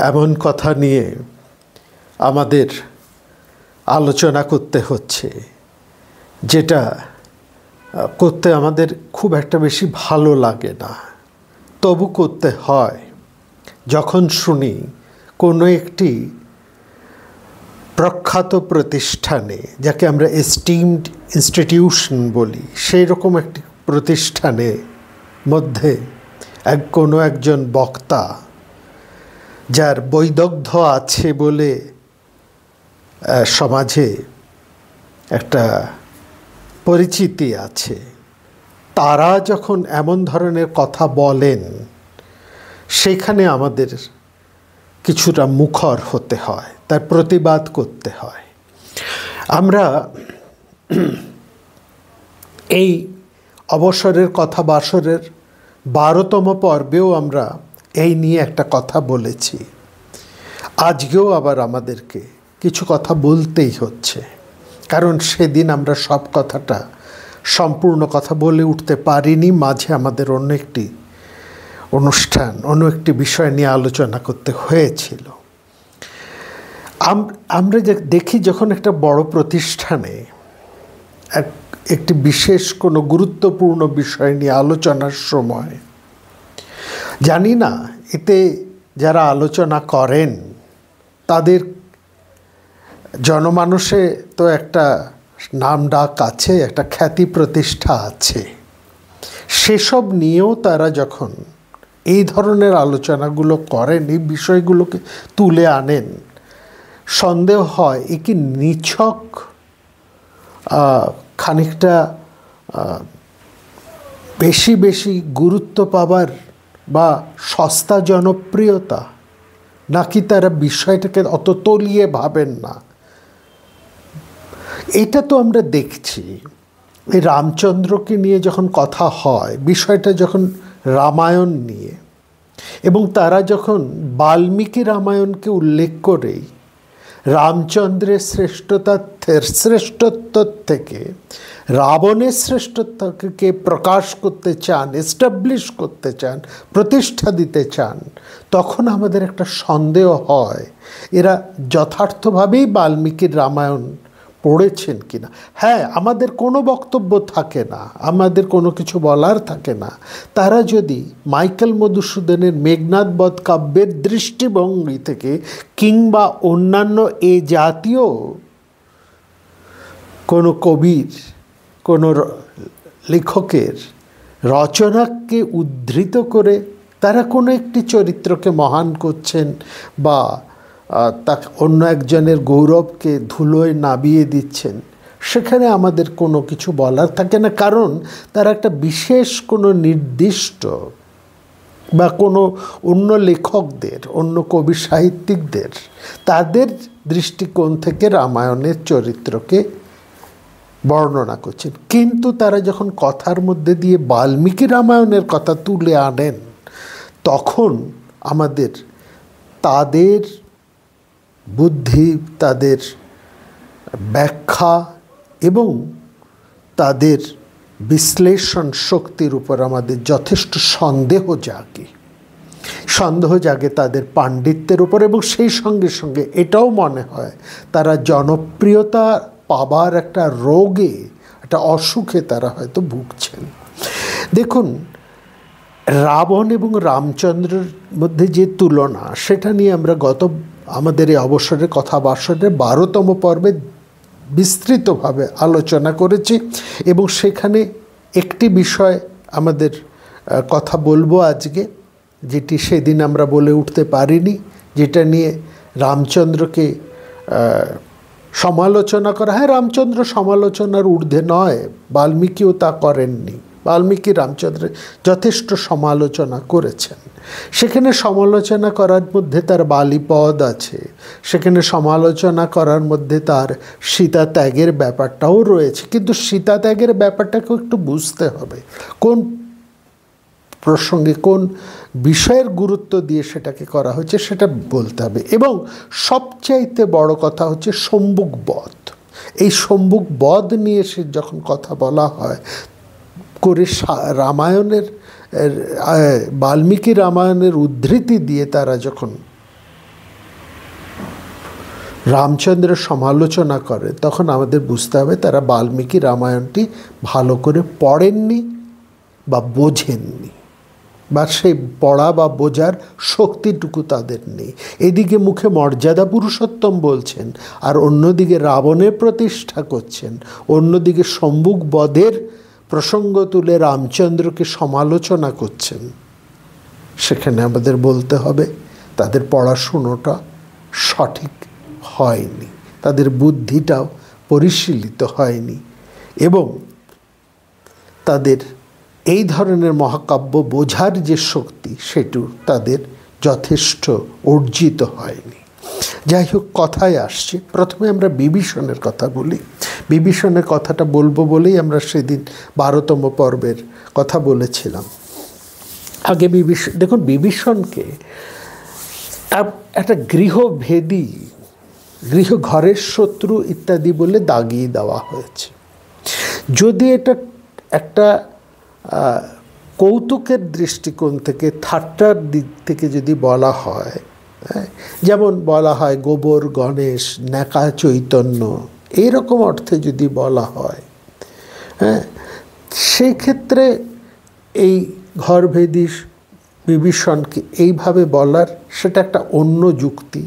এমন কথা নিয়ে আমাদের আলোচনা করতে হচ্ছে যেটা করতে আমাদের খুব একটা বেশি ভালো লাগে না, তবু করতে হয়। যখন শুনি কোনো একটি প্রখ্যাত প্রতিষ্ঠানে, যাকে আমরা এস্টিমড ইনস্টিটিউশন বলি, সেই রকম একটি প্রতিষ্ঠানে মধ্যে কোনো একজন বক্তা যার বৈদগ্ধ্য আছে বলে সমাজে একটা পরিচিতি আছে, তারা যখন এমন ধরনের কথা বলেন, সেখানে আমাদের কিছুটা মুখর হতে হয়, তার প্রতিবাদ করতে হয়। আমরা এই অবসরের কথা বাসরের 12তম পর্বেও আমরা এই নিয়ে একটা কথা বলেছি। আজকেও আবার আমাদেরকে কিছু কথা বলতেই হচ্ছে, কারণ সেদিন আমরা সব কথাটা সম্পূর্ণ কথা বলে উঠতে পারিনি। মাঝে আমাদের অন্য একটি অনুষ্ঠান, অন্য একটি বিষয় নিয়ে আলোচনা করতে হয়েছিল। আমরা দেখি যখন একটা বড় প্রতিষ্ঠানে একটি বিশেষ কোনো গুরুত্বপূর্ণ বিষয় নিয়ে আলোচনার সময়, জানি না এতে যারা আলোচনা করেন তাদের জনমানসে তো একটা নাম ডাক আছে, একটা খ্যাতি প্রতিষ্ঠা আছে। সেসব নিয়েও তারা যখন এই ধরনের আলোচনাগুলো করেন, এই বিষয়গুলোকে তুলে আনেন, সন্দেহ হয় এ কি নিছক খানিকটা বেশি বেশি গুরুত্ব পাবার বা সস্তা জনপ্রিয়তা, নাকি তারা বিষয়টাকে অত তলিয়ে ভাবেন না। এটা তো আমরা দেখছি এই রামচন্দ্রকে নিয়ে যখন কথা হয়, বিষয়টা যখন রামায়ণ নিয়ে, এবং তারা যখন বাল্মীকি রামায়ণকে উল্লেখ করে রামচন্দ্রের শ্রেষ্ঠত্ব থেকে রাবণের শ্রেষ্ঠত্বকে প্রকাশ করতে চান, এস্টাবলিশ করতে চান, প্রতিষ্ঠা দিতে চান, তখন আমাদের একটা সন্দেহ হয় এরা যথার্থভাবেই বাল্মীকির রামায়ণ পড়েছেন কিনা। হ্যাঁ, আমাদের কোনো বক্তব্য থাকে না, আমাদের কোনো কিছু বলার থাকে না। তারা যদি মাইকেল মধুসূদনের মেঘনাদ বধ কাব্যের দৃষ্টিভঙ্গি থেকে কিংবা অন্যান্য এ জাতীয় কোনো কবির, কোনো লেখকের রচনাকে উদ্ধৃত করে তারা কোনো একটি চরিত্রকে মহান করছেন বা তা অন্য একজনের গৌরবকে ধুলোয় নাবিয়ে দিচ্ছেন, সেখানে আমাদের কোনো কিছু বলার থাকে না। কারণ তারা একটা বিশেষ কোনো নির্দিষ্ট বা কোনো অন্য লেখকদের, অন্য কবি সাহিত্যিকদের, তাদের দৃষ্টিকোণ থেকে রামায়ণের চরিত্রকে বর্ণনা করছেন। কিন্তু তারা যখন কথার মধ্যে দিয়ে বাল্মীকি রামায়ণের কথা তুলে আনেন, তখন আমাদের তাদের বুদ্ধি, তাদের ব্যাখ্যা এবং তাদের বিশ্লেষণ শক্তির উপর আমাদের যথেষ্ট সন্দেহ জাগে তাদের পাণ্ডিত্যের উপর। এবং সেই সঙ্গে সঙ্গে এটাও মনে হয় তারা জনপ্রিয়তা পাবার একটা রোগে, একটা অসুখে তারা হয়তো ভুগছেন। দেখুন, রাবণ এবং রামচন্দ্রের মধ্যে যে তুলনা, সেটা নিয়ে আমরা আমাদের এই অবসরের কথা বাসরের 12তম পর্বে বিস্তৃতভাবে আলোচনা করেছি। এবং সেখানে একটি বিষয় আমাদের কথা বলবো আজকে, যেটি সেদিন আমরা বলে উঠতে পারিনি, যেটা নিয়ে রামচন্দ্রকে সমালোচনা করা। হ্যাঁ, রামচন্দ্র সমালোচনার ঊর্ধ্বে নয়, বাল্মীকিও তা করেননি। বাল্মীকি রামচন্দ্রের যথেষ্ট সমালোচনা করেছেন। সেখানে সমালোচনা করার মধ্যে তার বালিপদ আছে, সেখানে সমালোচনা করার মধ্যে তার সীতা ত্যাগের ব্যাপারটাও রয়েছে। কিন্তু সীতা ত্যাগের ব্যাপারটাকেও একটু বুঝতে হবে, কোন প্রসঙ্গে কোন বিষয়ের গুরুত্ব দিয়ে সেটাকে করা হয়েছে সেটা বলতে হবে। এবং সবচাইতে বড় কথা হচ্ছে সম্মুখ বধ। এই সম্মুখ বধ নিয়ে সে যখন কথা বলা হয় করে, রামায়ণের বাল্মীকি রামায়ণের উদ্ধৃতি দিয়ে তারা যখন রামচন্দ্রের সমালোচনা করে, তখন আমাদের বুঝতে হবে তারা বাল্মীকি রামায়ণটি ভালো করে পড়েননি বা বোঝেননি, বা সেই পড়া বা বোঝার শক্তিটুকু তাদের নেই। এদিকে মুখে মর্যাদা পুরুষোত্তম বলছেন, আর অন্যদিকে রাবণের প্রতিষ্ঠা করছেন, অন্যদিকে সম্মুখ বধের প্রসঙ্গ তুলে রামচন্দ্রকে সমালোচনা করছেন। সেখানে আমাদের বলতে হবে তাদের পড়াশুনোটা সঠিক হয়নি, তাদের বুদ্ধিটাও পরিশীলিত হয়নি, এবং তাদের এই ধরনের মহাকাব্য বোঝার যে শক্তি সেটু তাদের যথেষ্ট অর্জিত হয়নি। যাই হোক, কথায় আসছে, প্রথমে আমরা বিভীষণের কথা বলি। বিভীষণের কথাটা বলবো বলেই আমরা সেদিন 12তম পর্বের কথা বলেছিলাম। আগে দেখুন, বিভীষণকে একটা গৃহভেদী, ঘরের শত্রু ইত্যাদি বলে দাগিয়ে দেওয়া হয়েছে। যদি এটা একটা কৌতুকের দৃষ্টিকোণ থেকে, ঠাট্টার দিক থেকে যদি বলা হয়, যেমন বলা হয় গোবর গণেশ, ন্যাকা চৈতন্য, এইরকম অর্থে যদি বলা হয়, সেই ক্ষেত্রে এই ঘরভেদী বিভীষণকে এইভাবে বলার সেটা একটা অন্য যুক্তি,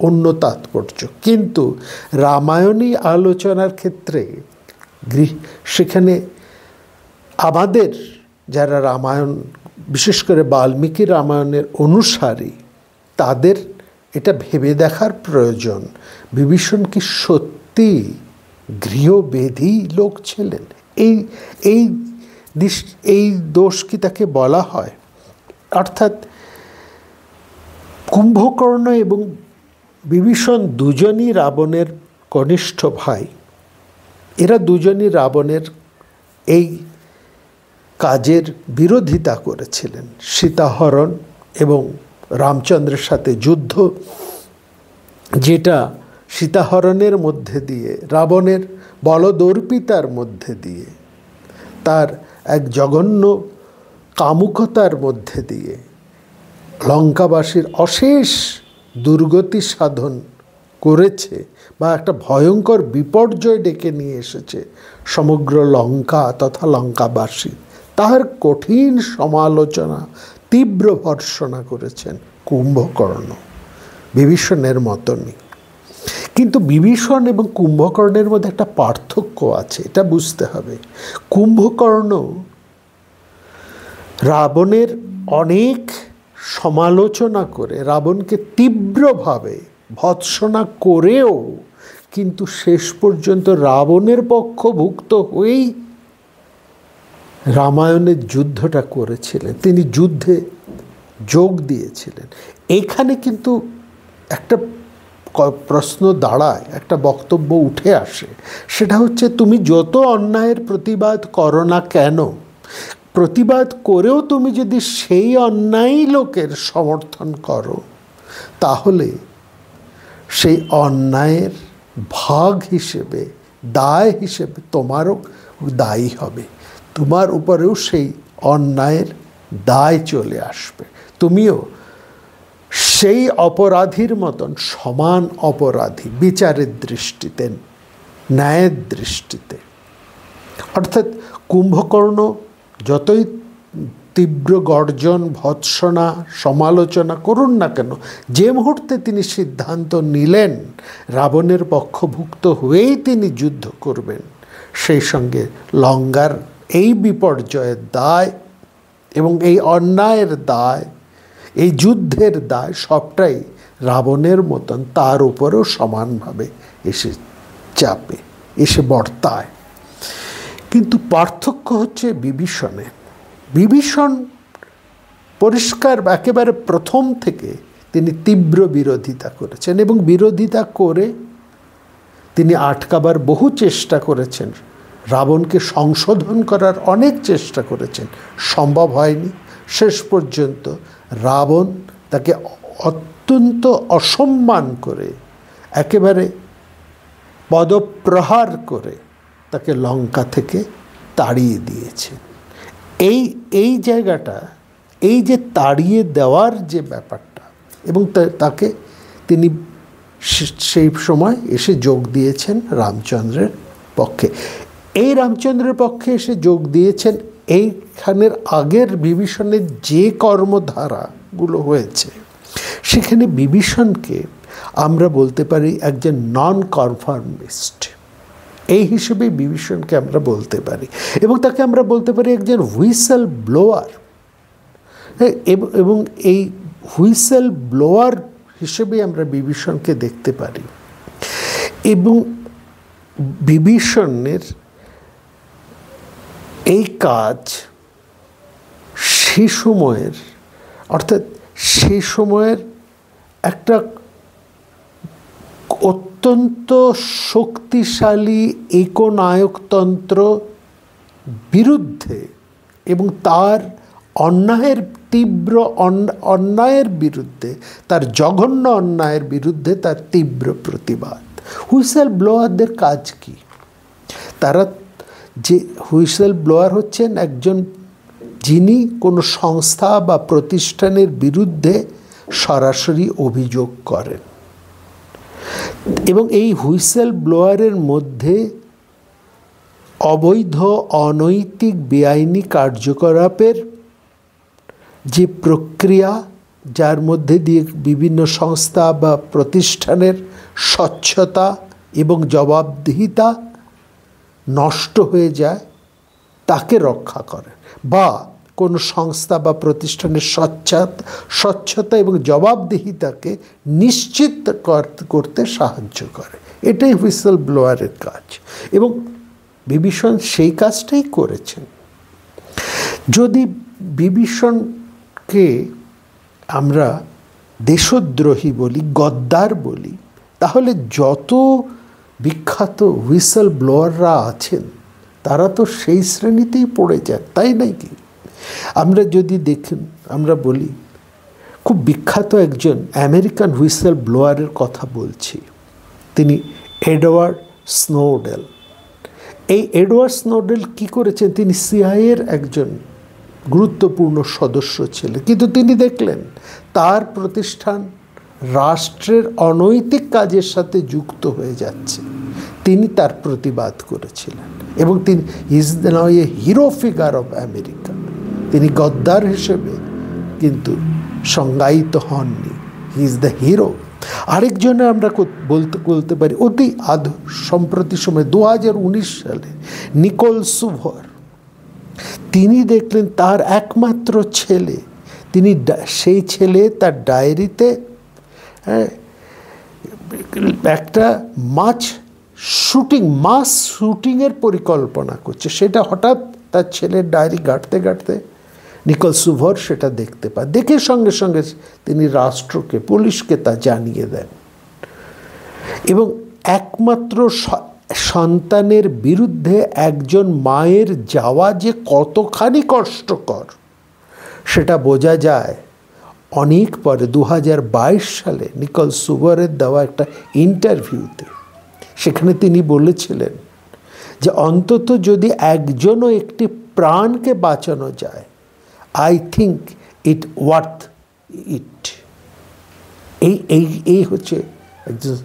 অন্য তাৎপর্য। কিন্তু রামায়ণী আলোচনার ক্ষেত্রে সেখানে আমাদের যারা রামায়ণ, বিশেষ করে বাল্মীকি রামায়ণের অনুসারী, তাদের এটা ভেবে দেখার প্রয়োজন, বিভীষণ কি সত্যি গৃহবেদী লোক ছিলেন? এই দোষ কি তাকে বলা হয়? অর্থাৎ কুম্ভকর্ণ এবং বিভীষণ দুজনই রাবণের কনিষ্ঠ ভাই। এরা দুজনই রাবণের এই কাজের বিরোধিতা করেছিলেন, সীতাহরণ এবং রামচন্দ্রের সাথে যুদ্ধ, যেটা সীতাহরণের মধ্যে দিয়ে, রাবণের বলদর্পিতার মধ্যে দিয়ে, তার এক জঘন্য কামুকতার মধ্যে দিয়ে লঙ্কাবাসীর অশেষ দুর্গতি সাধন করেছে, বা একটা ভয়ঙ্কর বিপর্যয় ডেকে নিয়ে এসেছে সমগ্র লঙ্কা তথা লঙ্কাবাসী। তার কঠিন সমালোচনা, তীব্র ভর্ৎসনা করেছেন কুম্ভকর্ণ, বিভীষণের মতনই। কিন্তু বিভীষণ এবং কুম্ভকর্ণের মধ্যে একটা পার্থক্য আছে, এটা বুঝতে হবে। কুম্ভকর্ণ রাবণের অনেক সমালোচনা করে, রাবণকে তীব্রভাবে ভৎসনা করেও কিন্তু শেষ পর্যন্ত রাবণের পক্ষভুক্ত হয়েই রামায়ণের যুদ্ধটা করেছিলেন, তিনি যুদ্ধে যোগ দিয়েছিলেন। এখানে কিন্তু একটা প্রশ্ন দাঁড়ায়, একটা বক্তব্য উঠে আসে, সেটা হচ্ছে তুমি যত অন্যায়ের প্রতিবাদ করো না কেন, প্রতিবাদ করেও তুমি যদি সেই অন্যায় লোকের সমর্থন করো, তাহলে সেই অন্যায়ের ভাগ হিসেবে, দায় হিসেবে তোমারও দায়ী হবে, তোমার উপরেও সেই অন্যায়ের দায় চলে আসবে, তুমিও সেই অপরাধীর মতন সমান অপরাধী বিচারের দৃষ্টিতে, ন্যায়ের দৃষ্টিতে। অর্থাৎ কুম্ভকর্ণ যতই তীব্র গর্জন, ভৎসনা, সমালোচনা করুন না কেন, যে মুহূর্তে তিনি সিদ্ধান্ত নিলেন রাবণের পক্ষভুক্ত হয়েই তিনি যুদ্ধ করবেন, সেই সঙ্গে লঙ্কার এই বিপর্যয়ের দায় এবং এই অন্যায়ের দায়, এই যুদ্ধের দায়, সবটাই রাবণের মতন তার উপরেও সমানভাবে এসে চাপে, এসে বর্তায়। কিন্তু পার্থক্য হচ্ছে বিভীষণ পরিষ্কার একেবারে প্রথম থেকে তিনি তীব্র বিরোধিতা করেছেন, এবং বিরোধিতা করে তিনি আটকাবার বহু চেষ্টা করেছেন, রাবণকে সংশোধন করার অনেক চেষ্টা করেছেন, সম্ভব হয়নি। শেষ পর্যন্ত রাবণ তাকে অত্যন্ত অসম্মান করে, একেবারে পদপ্রহার করে তাকে লঙ্কা থেকে তাড়িয়ে দিয়েছে। এই জায়গাটা, এই যে তাড়িয়ে দেওয়ার যে ব্যাপারটা, এবং তাকে তিনি সেই সময় এসে যোগ দিয়েছেন রামচন্দ্রের পক্ষে। এই রামচন্দ্রের পক্ষে এসে যোগ দিয়েছেন এইখানের আগের বিভীষণের যে কর্মধারাগুলো হয়েছে, সেখানে বিভীষণকে আমরা বলতে পারি একজন নন কনফর্মিস্ট, এই হিসেবে বিভীষণকে আমরা বলতে পারি। এবং তাকে আমরা বলতে পারি একজন হুইসেল ব্লোয়ার, এবং এই হুইসেল ব্লোয়ার হিসেবে আমরা বিভীষণকে দেখতে পারি। এবং বিভীষণের এই কাজ সে সময়ের, অর্থাৎ সে সময়ের একটা অত্যন্ত শক্তিশালী একনায়কতন্ত্র বিরুদ্ধে এবং তার অন্যায়ের তীব্র অন্যায়ের বিরুদ্ধে, তার জঘন্য অন্যায়ের বিরুদ্ধে তার তীব্র প্রতিবাদ। হুইসেল ব্লোয়ারদের কাজ কি? তারা যে হুইসেল ব্লোয়ার হচ্ছেন একজন যিনি কোনো সংস্থা বা প্রতিষ্ঠানের বিরুদ্ধে সরাসরি অভিযোগ করেন, এবং এই হুইসেল ব্লোয়ারের মধ্যে অবৈধ, অনৈতিক, বেআইনি কার্যকলাপের যে প্রক্রিয়া, যার মধ্যে দিয়ে বিভিন্ন সংস্থা বা প্রতিষ্ঠানের স্বচ্ছতা এবং জবাবদিহিতা নষ্ট হয়ে যায়, তাকে রক্ষা করে, বা কোনো সংস্থা বা প্রতিষ্ঠানের স্বচ্ছতা এবং জবাবদিহিতাকে নিশ্চিত করতে সাহায্য করে। এটাই হুইসেল ব্লোয়ারের কাজ, এবং বিভীষণ সেই কাজটাই করেছেন। যদি বিভীষণকে আমরা দেশদ্রোহী বলি, গদ্দার বলি, তাহলে যত বিখ্যাত হুইসেল ব্লোয়াররা আছেন তারা তো সেই শ্রেণীতেই পড়ে যান, তাই নাই কি? আমরা যদি দেখুন, আমরা বলি খুব বিখ্যাত একজন আমেরিকান হুইসেল ব্লোয়ারের কথা বলছি, তিনি এডওয়ার্ড স্নোডেন। এই এডওয়ার্ড স্নোডেন কী করেছেন? তিনি সিআইএর একজন গুরুত্বপূর্ণ সদস্য ছিলেন, কিন্তু তিনি দেখলেন তার প্রতিষ্ঠান রাষ্ট্রের অনৈতিক কাজের সাথে যুক্ত হয়ে যাচ্ছে। তিনি তার প্রতিবাদ করেছিলেন, এবং তিনি is now A hero figure of America. তিনি গদ্দার হিসেবে কিন্তু সংজ্ঞায়িত হননি, হি ইজ দ্য হিরো। আরেকজনে আমরা বলতে পারি অতি সম্প্রতি সময় 2019 সালে নিকোল সুভর। তিনি দেখলেন তার একমাত্র ছেলে, তিনি সেই ছেলে তার ডায়েরিতে একটা মাস শুটিংয়ের পরিকল্পনা করছে। সেটা হঠাৎ তার ছেলের ডায়েরি ঘাঁটতে ঘাঁটতে নিকোল সুভর সেটা দেখতে পায়। দেখে সঙ্গে সঙ্গে তিনি রাষ্ট্রকে, পুলিশকে তা জানিয়ে দেন, এবং একমাত্র সন্তানের বিরুদ্ধে একজন মায়ের যাওয়া যে কতখানি কষ্টকর সেটা বোঝা যায় অনেক পরে 2022 সালে নিকোল সুভরের দেওয়া একটা ইন্টারভিউতে। সেখানে তিনি বলেছিলেন যে অন্তত যদি একজনও একটি প্রাণকে বাঁচানো যায়, I think it worth it. এই হচ্ছে একজন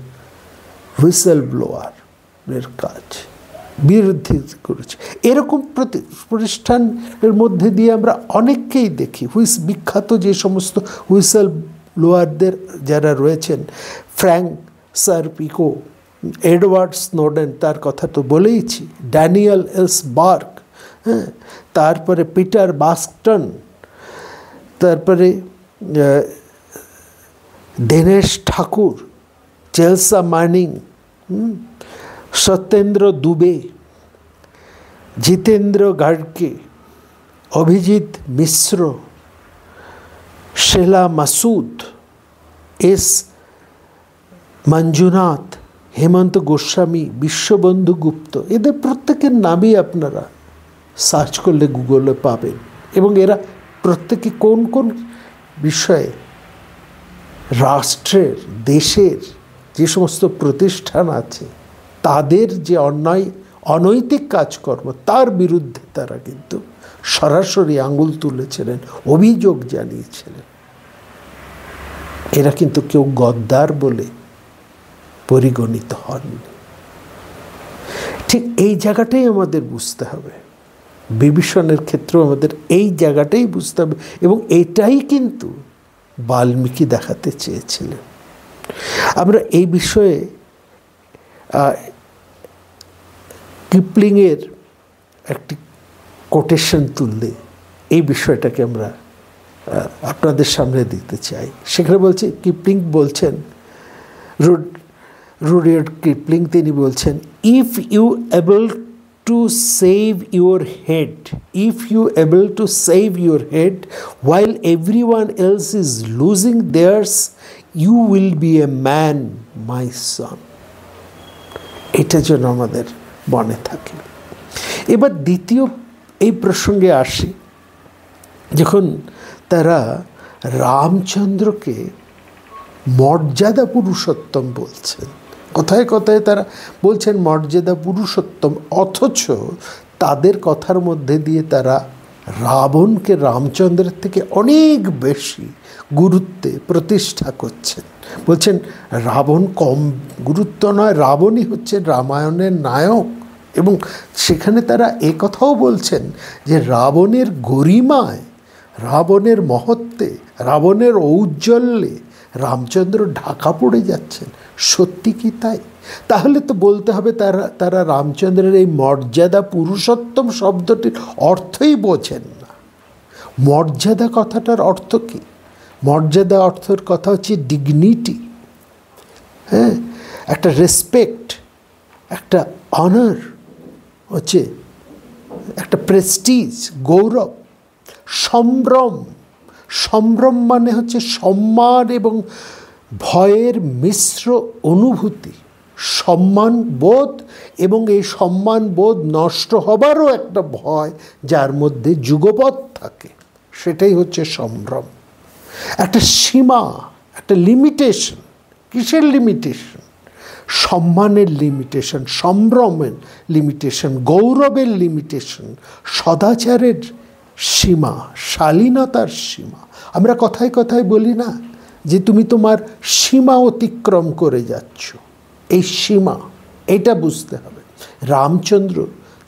হুইসেল ব্লোয়ারের কাজ, বিরোধী করেছে। এরকম প্রতিষ্ঠানের মধ্যে দিয়ে আমরা অনেককেই দেখি। বিখ্যাত যে সমস্ত হুইসেল ব্লোয়ারদের যারা রয়েছেন, ফ্র্যাঙ্ক সারপিকো, এডওয়ার্ড স্নোডেন, তার কথা তো বলেইছি, ড্যানিয়েল এলস বার্গ, হ্যাঁ, তারপরে পিটার বাস্কটন, তারপরে দীনেশ ঠাকুর, চেলসা মার্নিং, সত্যেন্দ্র দুবে, জিতেন্দ্র গাড়কে, অভিজিৎ মিশ্র, শেলা মাসুদ, এস মঞ্জুনাথ, হেমন্ত গোস্বামী, বিশ্ববন্ধু গুপ্ত, এদের প্রত্যেকের নামই আপনারা সার্চ করলে গুগলে পাবেন। এবং এরা প্রত্যেকে কোন কোন বিষয়ে রাষ্ট্রের, দেশের যে সমস্ত প্রতিষ্ঠান আছে তাদের যে অনৈতিক কাজকর্ম, তার বিরুদ্ধে তারা কিন্তু সরাসরি আঙুল তুলেছিলেন, অভিযোগ জানিয়েছিলেন। এরা কিন্তু কেউ গদ্দার বলে পরিগণিত হননি। ঠিক এই জায়গাটাই আমাদের বুঝতে হবে, বিভীষণের ক্ষেত্রেও আমাদের এই জায়গাটাই বুঝতে হবে, এবং এটাই কিন্তু বাল্মীকি দেখাতে চেয়েছিলেন। আমরা এই বিষয়ে কিপলিংয়ের একটি কোটেশন তুললে এই বিষয়টাকে আমরা আপনাদের সামনে দিতে চাই। সেখানে বলছে, কিপলিং বলছেন, রুডিয়ার্ড কিপলিং তিনি বলছেন, if you able to save your head, if you able to save your head while everyone else is losing theirs, you will be a man, my son. এটা যেন আমাদের মনে থাকে। এবার দ্বিতীয় এই প্রসঙ্গে আসি, যখন তারা রামচন্দ্রকে মর্যাদা পুরুষোত্তম বলছেন, কথায় কথায় তারা বলছেন মর্যাদা পুরুষোত্তম, অথচ তাদের কথার মধ্যে দিয়ে তারা রাবণকে রামচন্দ্রের থেকে অনেক বেশি গুরুত্বে প্রতিষ্ঠা করছেন। বলছেন রাবণ কম গুরুত্ব নয়, রাবণই হচ্ছে রামায়ণের নায়ক। এবং সেখানে তারা কথাও বলছেন যে রাবণের গরিমায়, রাবণের মহত্বে, রাবণের ঔজ্জ্বল্যে রামচন্দ্র ঢাকা পড়ে যাচ্ছেন। সত্যি কি তাই? তাহলে তো বলতে হবে তারা রামচন্দ্রের এই মর্যাদা পুরুষোত্তম শব্দটির অর্থই বোঝেন না। মর্যাদা কথাটার অর্থ কি? মর্যাদা অর্থের কথা হচ্ছে ডিগনিটি, হ্যাঁ, একটা রেসপেক্ট, একটা অনার, হচ্ছে একটা প্রেস্টিজ, গৌরব। সম্ভ্রম, সম্ভ্রম মানে হচ্ছে সম্মান এবং ভয়ের মিশ্র অনুভূতি, সম্মান বোধ, এবং এই সম্মান বোধ নষ্ট হবারও একটা ভয় যার মধ্যে যুগপৎ থাকে, সেটাই হচ্ছে সম্ভ্রম। একটা সীমা, একটা লিমিটেশন। কিসের লিমিটেশন? সম্মানের লিমিটেশন, সম্ভ্রমের লিমিটেশন, গৌরবের লিমিটেশন, সদাচারের সীমা, শালীনতার সীমা। আমরা কথায় কথায় বলি না যে তুমি তোমার সীমা অতিক্রম করে যাচ্ছ, এই সীমা, এটা বুঝতে হবে। রামচন্দ্র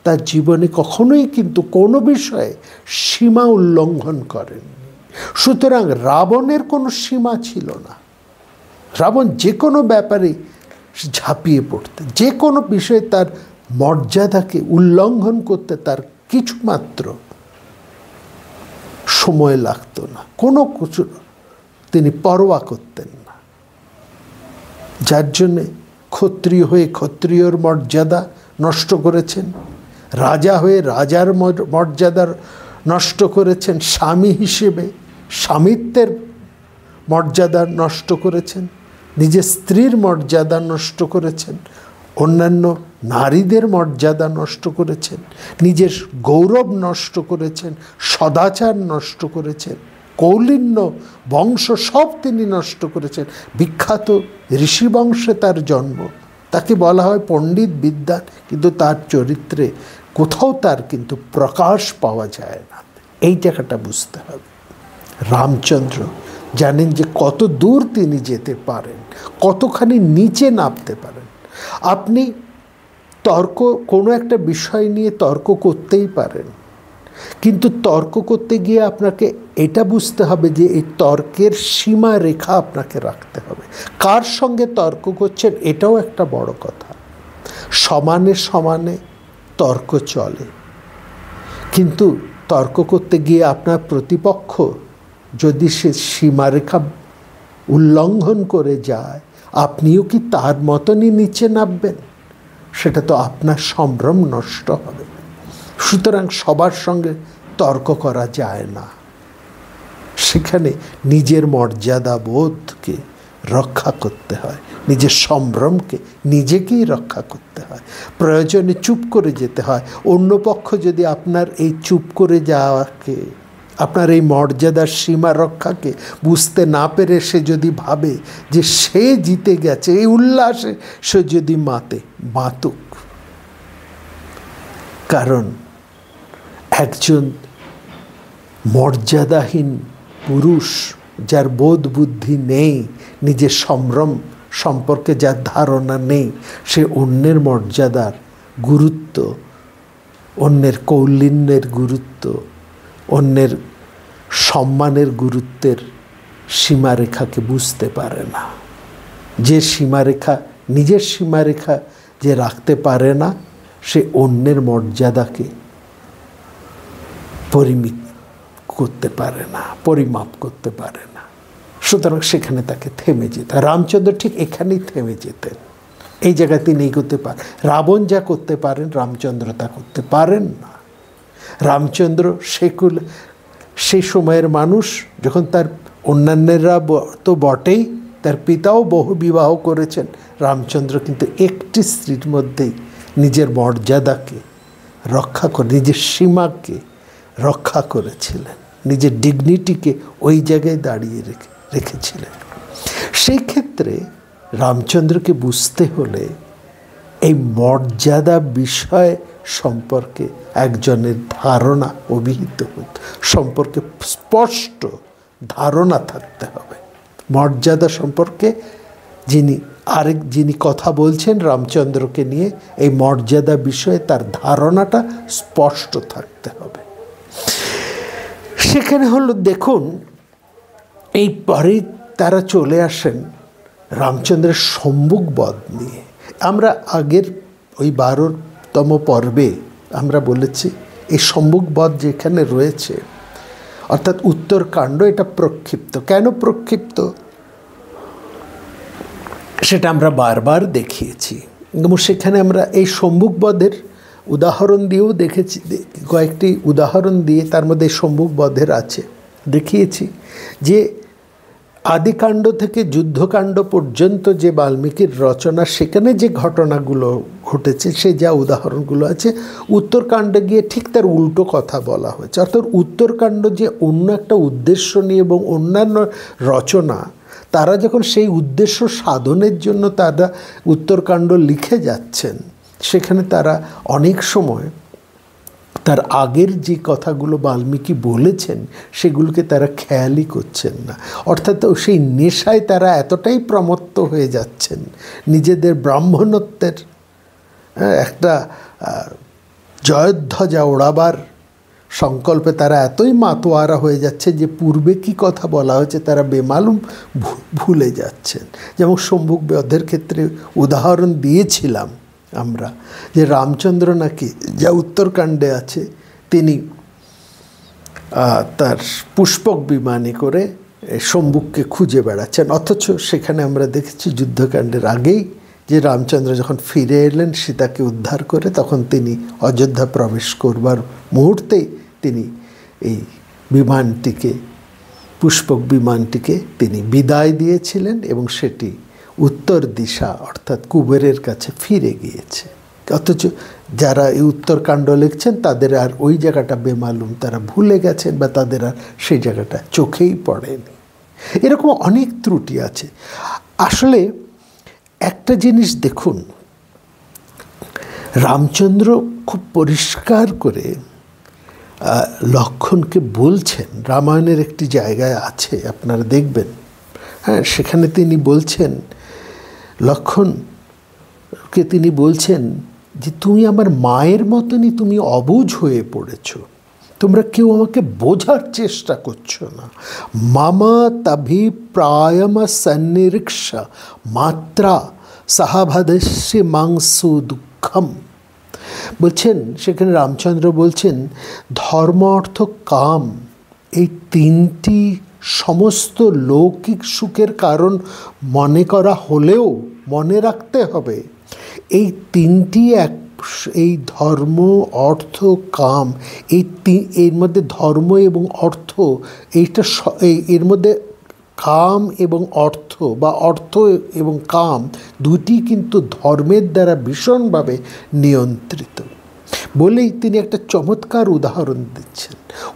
তার জীবনে কখনোই কিন্তু কোনো বিষয়ে সীমা উল্লঙ্ঘন করেননি। সুতরাং রাবণের কোনো সীমা ছিল না। রাবণ যে কোনো ব্যাপারে ঝাঁপিয়ে পড়তে, যে কোনো বিষয়ে তার মর্যাদাকে উল্লঙ্ঘন করতে তার কিছুমাত্র সময় লাগতো না, কোনো কিছু তিনি পরোয়া করতেন না। যার জন্যে ক্ষত্রিয় হয়ে ক্ষত্রিয়র মর্যাদা নষ্ট করেছেন, রাজা হয়ে রাজার মর্যাদা নষ্ট করেছেন, স্বামী হিসেবে স্বামিত্বের মর্যাদা নষ্ট করেছেন, নিজের স্ত্রীর মর্যাদা নষ্ট করেছেন, অন্যান্য নারীদের মর্যাদা নষ্ট করেছেন, নিজের গৌরব নষ্ট করেছেন, সদাচার নষ্ট করেছেন, কৌলিন্য বংশ সব তিনি নষ্ট করেছেন। বিখ্যাত ঋষি বংশে তার জন্ম, তাকে বলা হয় পণ্ডিত বিদ্যান, কিন্তু তার চরিত্রে কোথাও তার কিন্তু প্রকাশ পাওয়া যায় না। এই জায়গাটা বুঝতে হবে। রামচন্দ্র জানেন যে কত দূর তিনি যেতে পারেন, কতখানি নিচে নামতে পারেন। আপনি তর্ক, কোনো একটা বিষয় নিয়ে তর্ক করতেই পারেন, কিন্তু তর্ক করতে গিয়ে আপনাকে এটা বুঝতে হবে যে এই তর্কের সীমা রেখা আপনাকে রাখতে হবে। কার সঙ্গে তর্ক করছেন এটাও একটা বড় কথা। সমানে সমানে তর্ক চলে, কিন্তু তর্ক করতে গিয়ে আপনার প্রতিপক্ষ যদি সে সীমারেখা উল্লঙ্ঘন করে যায়, আপনিও কি তার মতনই নিচে নামবেন? সেটা তো আপনার সম্ভ্রম নষ্ট হবে। সুতরাং সবার সঙ্গে তর্ক করা যায় না। সেখানে নিজের মর্যাদা বোধকে রক্ষা করতে হয়, নিজের সম্ভ্রমকে নিজেকেই রক্ষা করতে হয়। প্রয়োজনে চুপ করে যেতে হয়। অন্য পক্ষ যদি আপনার এই চুপ করে যাওয়াকে, আপনার এই মর্যাদার সীমা রক্ষাকে বুঝতে না পেরে সে যদি ভাবে যে সে জিতে গেছে, এই উল্লাসে সে যদি মাতুক। কারণ একজন মর্যাদাহীন পুরুষ যার বোধ বুদ্ধি নেই, নিজের সম্ভ্রম সম্পর্কে যার ধারণা নেই, সে অন্যের মর্যাদার গুরুত্ব, অন্যের কৌলিন্যের গুরুত্ব, অন্যের সম্মানের গুরুত্বের সীমারেখাকে বুঝতে পারে না। যে সীমারেখা, নিজের সীমারেখা যে রাখতে পারে না, সে অন্যের মর্যাদাকে পরিমিত করতে পারে না, পরিমাপ করতে পারে না। সুতরাং সেখানে তাকে থেমে যেতে, রামচন্দ্র ঠিক এখানেই থেমে যেতেন। এই জায়গায় তিনি করতে পারেন। রাবণ যা করতে পারেন, রামচন্দ্র তা করতে পারেন না। রামচন্দ্র সেই সময়ের মানুষ, যখন তার অন্যান্যরা তো বটেই, তার পিতাও বহু বিবাহ করেছেন, রামচন্দ্র কিন্তু একটি স্ত্রীর মধ্যেই নিজের মর্যাদাকে রক্ষা করে, নিজের সীমাকে রক্ষা করেছিলেন, নিজের ডিগনিটিকে ওই জায়গায় দাঁড়িয়ে রেখেছিলেন। সেই ক্ষেত্রে রামচন্দ্রকে বুঝতে হলে এই মর্যাদা বিষয় সম্পর্কে একজনের ধারণা, অভিহিত সম্পর্কে স্পষ্ট ধারণা থাকতে হবে। মর্যাদা সম্পর্কে যিনি কথা বলছেন রামচন্দ্রকে নিয়ে, এই মর্যাদা বিষয়ে তার ধারণাটা স্পষ্ট থাকতে হবে। সেখানে হলো, দেখুন, এই পরেই তারা চলে আসেন রামচন্দ্রের সম্মুখবধ নিয়ে। আমরা আগের ওই 12তম পর্বে আমরা বলেছি এই সম্মুখবধ যেখানে রয়েছে, অর্থাৎ উত্তরকাণ্ড, এটা প্রক্ষিপ্ত। কেন প্রক্ষিপ্ত সেটা আমরা বারবার দেখিয়েছি, এবং সেখানে আমরা এই সম্মুখবধের উদাহরণ দিয়েও দেখেছি, কয়েকটি উদাহরণ দিয়ে তার মধ্যে সম্মুখবধের আছে, দেখিয়েছি যে আদিকাণ্ড থেকে যুদ্ধকাণ্ড পর্যন্ত যে বাল্মীকির রচনা, সেখানে যে ঘটনাগুলো ঘটেছে, সে যা উদাহরণগুলো আছে, উত্তরকাণ্ডে গিয়ে ঠিক তার উল্টো কথা বলা হয়েছে। অর্থাৎ উত্তরকাণ্ড যে অন্য একটা উদ্দেশ্য নিয়ে, এবং অন্যান্য রচনা তারা যখন সেই উদ্দেশ্য সাধনের জন্য তারা উত্তরকাণ্ড লিখে যাচ্ছেন, সেখানে তারা অনেক সময় তার আগের যে কথাগুলো বাল্মীকি বলেছেন সেগুলোকে তারা খেয়ালই করছেন না। অর্থাৎ সেই নেশায় তারা এতটাই প্রমত্ত হয়ে যাচ্ছেন, নিজেদের ব্রাহ্মণত্বের একটা জয়ধ্বজা ওড়াবার সংকল্পে তারা এতই মাতোয়ারা হয়ে যাচ্ছে যে পূর্বে কি কথা বলা হয়েছে তারা বেমালুম ভুলে যাচ্ছেন। যেমন সম্মুখবধের ক্ষেত্রে উদাহরণ দিয়েছিলাম আমরা, যে রামচন্দ্র নাকি যা উত্তরকাণ্ডে আছে, তিনি তার পুষ্পক বিমানে করে শম্ভুককে খুঁজে বেড়াচ্ছেন, অথচ সেখানে আমরা দেখেছি যুদ্ধকাণ্ডের আগেই যে রামচন্দ্র যখন ফিরে এলেন সীতাকে উদ্ধার করে, তখন তিনি অযোধ্যা প্রবেশ করবার মুহূর্তেই তিনি এই বিমানটিকে, পুষ্পক বিমানটিকে তিনি বিদায় দিয়েছিলেন, এবং সেটি উত্তর দিশা অর্থাৎ কুবেরের কাছে ফিরে গিয়েছে। অথচ যারা এই উত্তরকাণ্ড লিখছেন তাদের আর ওই জায়গাটা বেমালুম, তারা ভুলে গেছেন, বা তাদের আর সেই জায়গাটা চোখেই পড়েনি। এরকম অনেক ত্রুটি আছে। আসলে একটা জিনিস দেখুন, রামচন্দ্র খুব পরিষ্কার করে লক্ষ্মণকে বলছেন, রামায়ণের একটি জায়গায় আছে, আপনারা দেখবেন, হ্যাঁ, সেখানে তিনি বলছেন, লক্ষ্মণকে তিনি বলছেন যে তুমি আমার মায়ের মতনই তুমি অবুঝ হয়ে পড়েছ, তোমরা কেউ আমাকে বোঝার চেষ্টা করছো না। মামা তাভিপ্রায়ম সন্নিরীক্ষা মাত্রা সাহাভাদস্যে মাংসু দুঃখম। বলছেন, সেখানে রামচন্দ্র বলছেন, ধর্ম অর্থ কাম, এই তিনটি সমস্ত লৌকিক সুখের কারণ মনে করা হলেও মনে রাখতে হবে এই তিনটি এই ধর্ম, অর্থ, কাম, এর মধ্যে ধর্ম এবং অর্থ, এর মধ্যে কাম এবং অর্থ, বা অর্থ এবং কাম দুটি কিন্তু ধর্মের দ্বারা ভীষণভাবে নিয়ন্ত্রিত। বলেই তিনি একটা চমৎকার উদাহরণ দিচ্ছেন।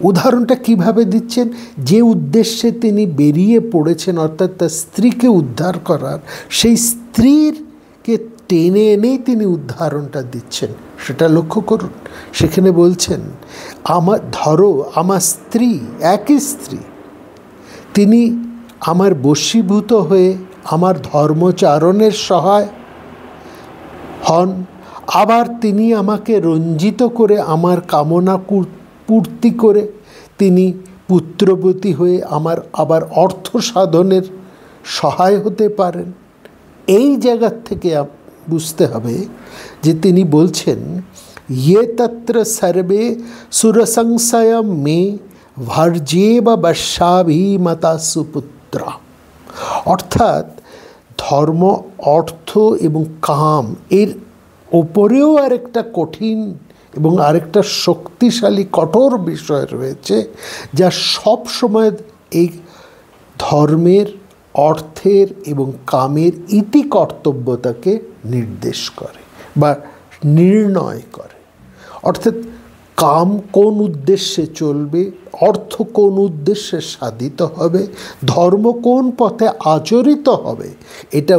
উদাহরণটা কিভাবে দিচ্ছেন? যে উদ্দেশ্যে তিনি বেরিয়ে পড়েছেন, অর্থাৎ তার স্ত্রীকে উদ্ধার করার, সেই স্ত্রীরকে টেনে এনেই তিনি উদাহরণটা দিচ্ছেন। সেটা লক্ষ্য করুন। সেখানে বলছেন, আমার স্ত্রী, একই স্ত্রী, তিনি আমার বশীভূত হয়ে আমার ধর্মচারণের সহায় হন, আবার তিনি আমাকে রঞ্জিত করে আমার কামনা পূর্তি করে তিনি পুত্রবতী হয়ে আমার আবার অর্থ সাধনের সহায় হতে পারেন। এই জায়গার থেকে বুঝতে হবে যে তিনি বলছেন ইয়ে তত্র সর্বে সুরসংশয় মে ভার্যেব বর্ষাভিমতা সুপুত্রা। অর্থাৎ ধর্ম, অর্থ এবং কাম এর ওপরেও আরেকটা কঠিন এবং আরেকটা শক্তিশালী কঠোর বিষয় রয়েছে, যা সব সময় এই ধর্মের, অর্থের এবং কামের ইতি কর্তব্যতাকে নির্দেশ করে বা নির্ণয় করে। অর্থাৎ কাম কোন উদ্দেশ্যে চলবে, অর্থ কোন উদ্দেশ্যে সাধিত হবে, ধর্ম কোন পথে আচরিত হবে, এটা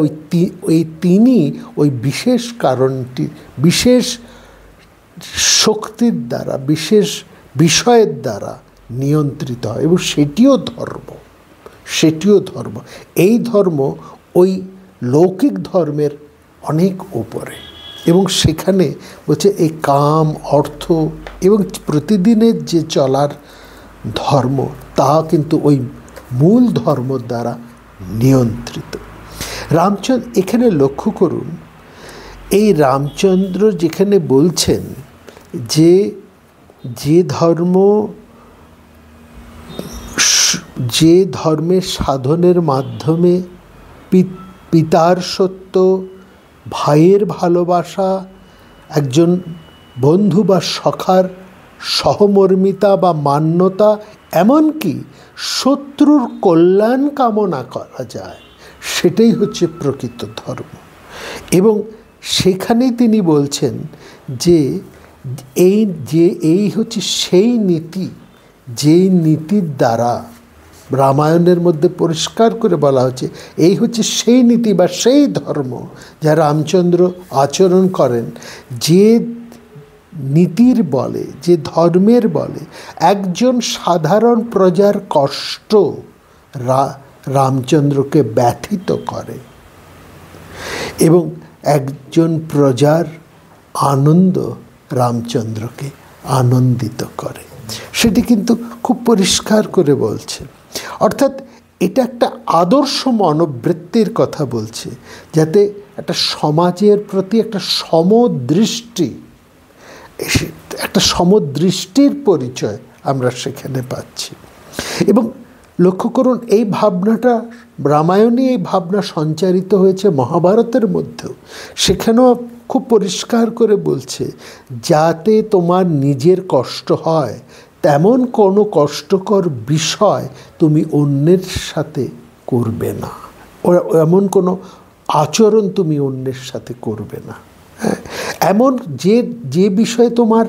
তিনি ওই বিশেষ কারণটি, বিশেষ শক্তির দ্বারা, বিশেষ বিষয়ের দ্বারা নিয়ন্ত্রিত হয় এবং সেটিও ধর্ম, সেটিও ধর্ম। এই ধর্ম ওই লৌকিক ধর্মের অনেক উপরে এবং সেখানে বলছে এই কাম, অর্থ এবং প্রতিদিনের যে চলার ধর্ম তা কিন্তু ওই মূল ধর্ম দ্বারা নিয়ন্ত্রিত। রামচন্দ্র এখানে লক্ষ্য করুন, এই রামচন্দ্র যেখানে বলছেন যে যে ধর্মের সাধনের মাধ্যমে পিতার সত্য, ভাইয়ের ভালোবাসা, একজন বন্ধু বা সখার সহমর্মিতা বা মান্যতা, এমনকি শত্রুর কল্যাণ কামনা করা যায়, সেটাই হচ্ছে প্রকৃত ধর্ম। এবং সেখানেই তিনি বলছেন যে এই হচ্ছে সেই নীতি, যেই নীতির দ্বারা রামায়ণের মধ্যে পরিষ্কার করে বলা হচ্ছে এই হচ্ছে সেই নীতি বা সেই ধর্ম যা রামচন্দ্র আচরণ করেন, যে নীতির বলে, যে ধর্মের বলে একজন সাধারণ প্রজার কষ্ট রামচন্দ্রকে ব্যথিত করে এবং একজন প্রজার আনন্দ রামচন্দ্রকে আনন্দিত করে। সেটি কিন্তু খুব পরিষ্কার করে বলছে। অর্থাৎ এটা একটা আদর্শ মনোবৃত্তির কথা বলছে, যাতে একটা সমাজের প্রতি একটা সমদৃষ্টির পরিচয় আমরা সেখানে পাচ্ছি। এবং লক্ষ্য করুন, এই ভাবনাটা রামায়ণে, এই ভাবনা সঞ্চারিত হয়েছে মহাভারতের মধ্যেও। সেখানেও খুব পরিষ্কার করে বলছে যাতে তোমার নিজের কষ্ট হয় তেমন কোনো কষ্টকর বিষয় তুমি অন্যের সাথে করবে না, এমন কোনো আচরণ তুমি অন্যের সাথে করবে না। হ্যাঁ, এমন যে বিষয়ে তোমার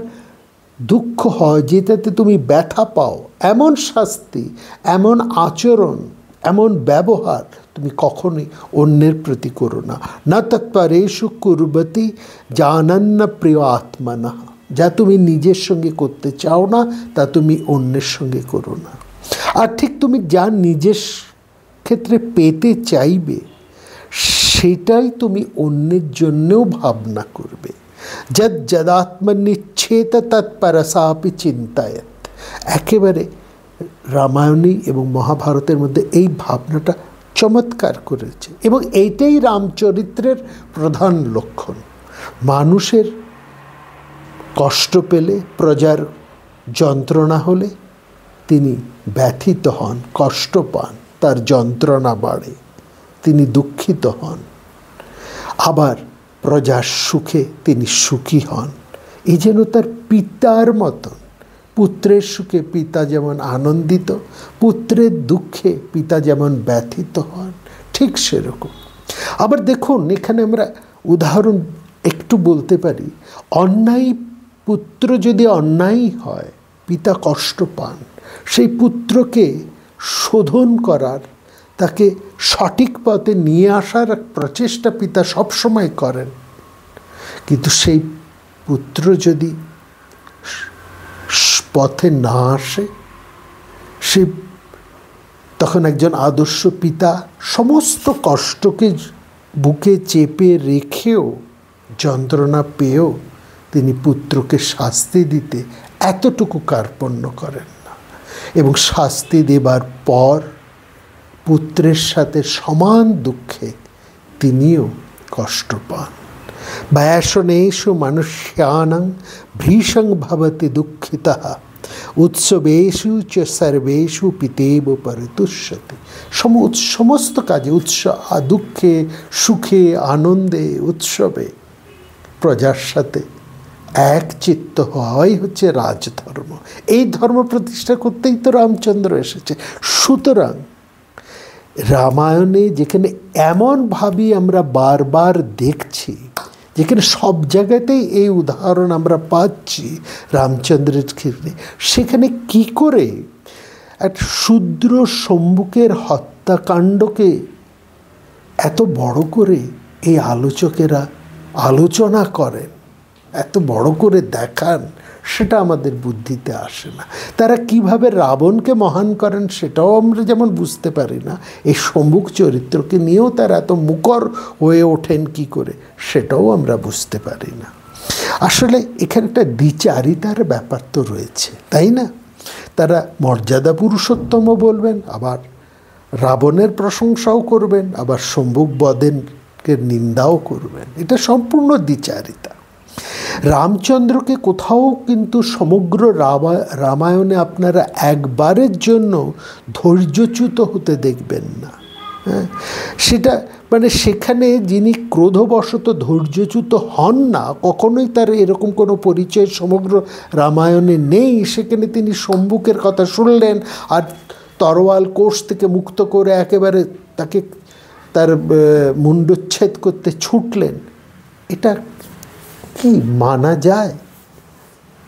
দুঃখ হয়, যেটাতে তুমি ব্যথা পাও, এমন শাস্তি, এমন আচরণ, এমন ব্যবহার তুমি কখনোই অন্যের প্রতি করো না। না তৎপরেষু কুর্বতি জানান্ন প্রিয় আত্মনা। যা তুমি নিজের সঙ্গে করতে চাও না তা তুমি অন্যের সঙ্গে করো না। আর ঠিক তুমি যা নিজের ক্ষেত্রে পেতে চাইবে সেটাই তুমি অন্যের জন্যেও ভাবনা করবে। যদাত্মনিচ্ছেত তৎপরসাপি চিন্তায়ত। একেবারে রামায়ণী এবং মহাভারতের মধ্যে এই ভাবনাটা চমৎকার করেছে এবং এইটাই রামচরিত্রের প্রধান লক্ষণ। মানুষের কষ্ট পেলে, প্রজার যন্ত্রণা হলে তিনি ব্যথিত হন, কষ্ট পান, তার যন্ত্রণা বাড়ে, তিনি দুঃখিত হন। আবার প্রজার সুখে তিনি সুখী হন। এই যেন তার পিতার মতন। পুত্রের সুখে পিতা যেমন আনন্দিত, পুত্রের দুঃখে পিতা যেমন ব্যথিত হন, ঠিক সেরকম। আবার দেখুন, এখানে আমরা উদাহরণ একটু বলতে পারি। অন্যায় পুত্র যদি অন্যায় হয়, পিতা কষ্ট পান, সেই পুত্রকে শোধন করার, তাকে সঠিক পথে নিয়ে আসার প্রচেষ্টা পিতা সবসময় করেন। কিন্তু সেই পুত্র যদি পথে না আসে, তখন একজন আদর্শ পিতা সমস্ত কষ্টকে বুকে চেপে রেখেও, যন্ত্রণা পেয়েও তিনি পুত্রকে শাস্তি দিতে এতটুকু কার্পণ্য করেন না, এবং শাস্তি দেবার পর পুত্রের সাথে সমান দুঃখে তিনিও কষ্ট পান। ব্যসনেষু মনুষ্যানাং ভীষং ভবতি দুঃখিতঃ উৎসবেষু চ সর্বেষু পিতেব পরিতুষ্যতি। সমস্ত কাজে দুঃখে, সুখে, আনন্দে, উৎসবে প্রজার সাথে এক চিত্ত হওয়াই হচ্ছে রাজধর্ম। এই ধর্ম প্রতিষ্ঠা করতেই তো রামচন্দ্র এসেছে। সুতরাং রামায়ণে যেখানে এমনভাবেই আমরা বারবার দেখছি, যেখানে সব জায়গাতেই এই উদাহরণ আমরা পাচ্ছি রামচন্দ্রের ক্ষেত্রে, সেখানে কি করে এক শূদ্র শম্ভুকের হত্যাকাণ্ডকে এত বড় করে এই আলোচকেরা আলোচনা করেন, এত বড় করে দেখান, সেটা আমাদের বুদ্ধিতে আসে না। তারা কিভাবে রাবণকে মহান করেন সেটাও আমরা যেমন বুঝতে পারি না, এই শম্ভুক চরিত্রকে নিয়েও তারা এত মুখর হয়ে ওঠেন কি করে সেটাও আমরা বুঝতে পারি না। আসলে এখানে একটা দ্বিচারিতার ব্যাপার তো রয়েছে, তাই না? তারা মর্যাদা পুরুষোত্তম বলবেন, আবার রাবণের প্রশংসাও করবেন, আবার শম্ভুক বধের নিন্দাও করবেন। এটা সম্পূর্ণ দ্বিচারিতা। রামচন্দ্রকে কোথাও কিন্তু সমগ্র রামায়ণে আপনারা একবারের জন্য ধৈর্যচ্যুত হতে দেখবেন না। হ্যাঁ, সেটা মানে সেখানে যিনি ক্রোধবশত ধৈর্যচ্যুত হন না, কখনোই তার এরকম কোনো পরিচয় সমগ্র রামায়ণে নেই। সেখানে তিনি শম্ভুকের কথা শুনলেন আর তরোয়াল কোষ থেকে মুক্ত করে একেবারে তাকে তার মুণ্ডচ্ছেদ করতে ছুটলেন। এটা কি মানা যায়?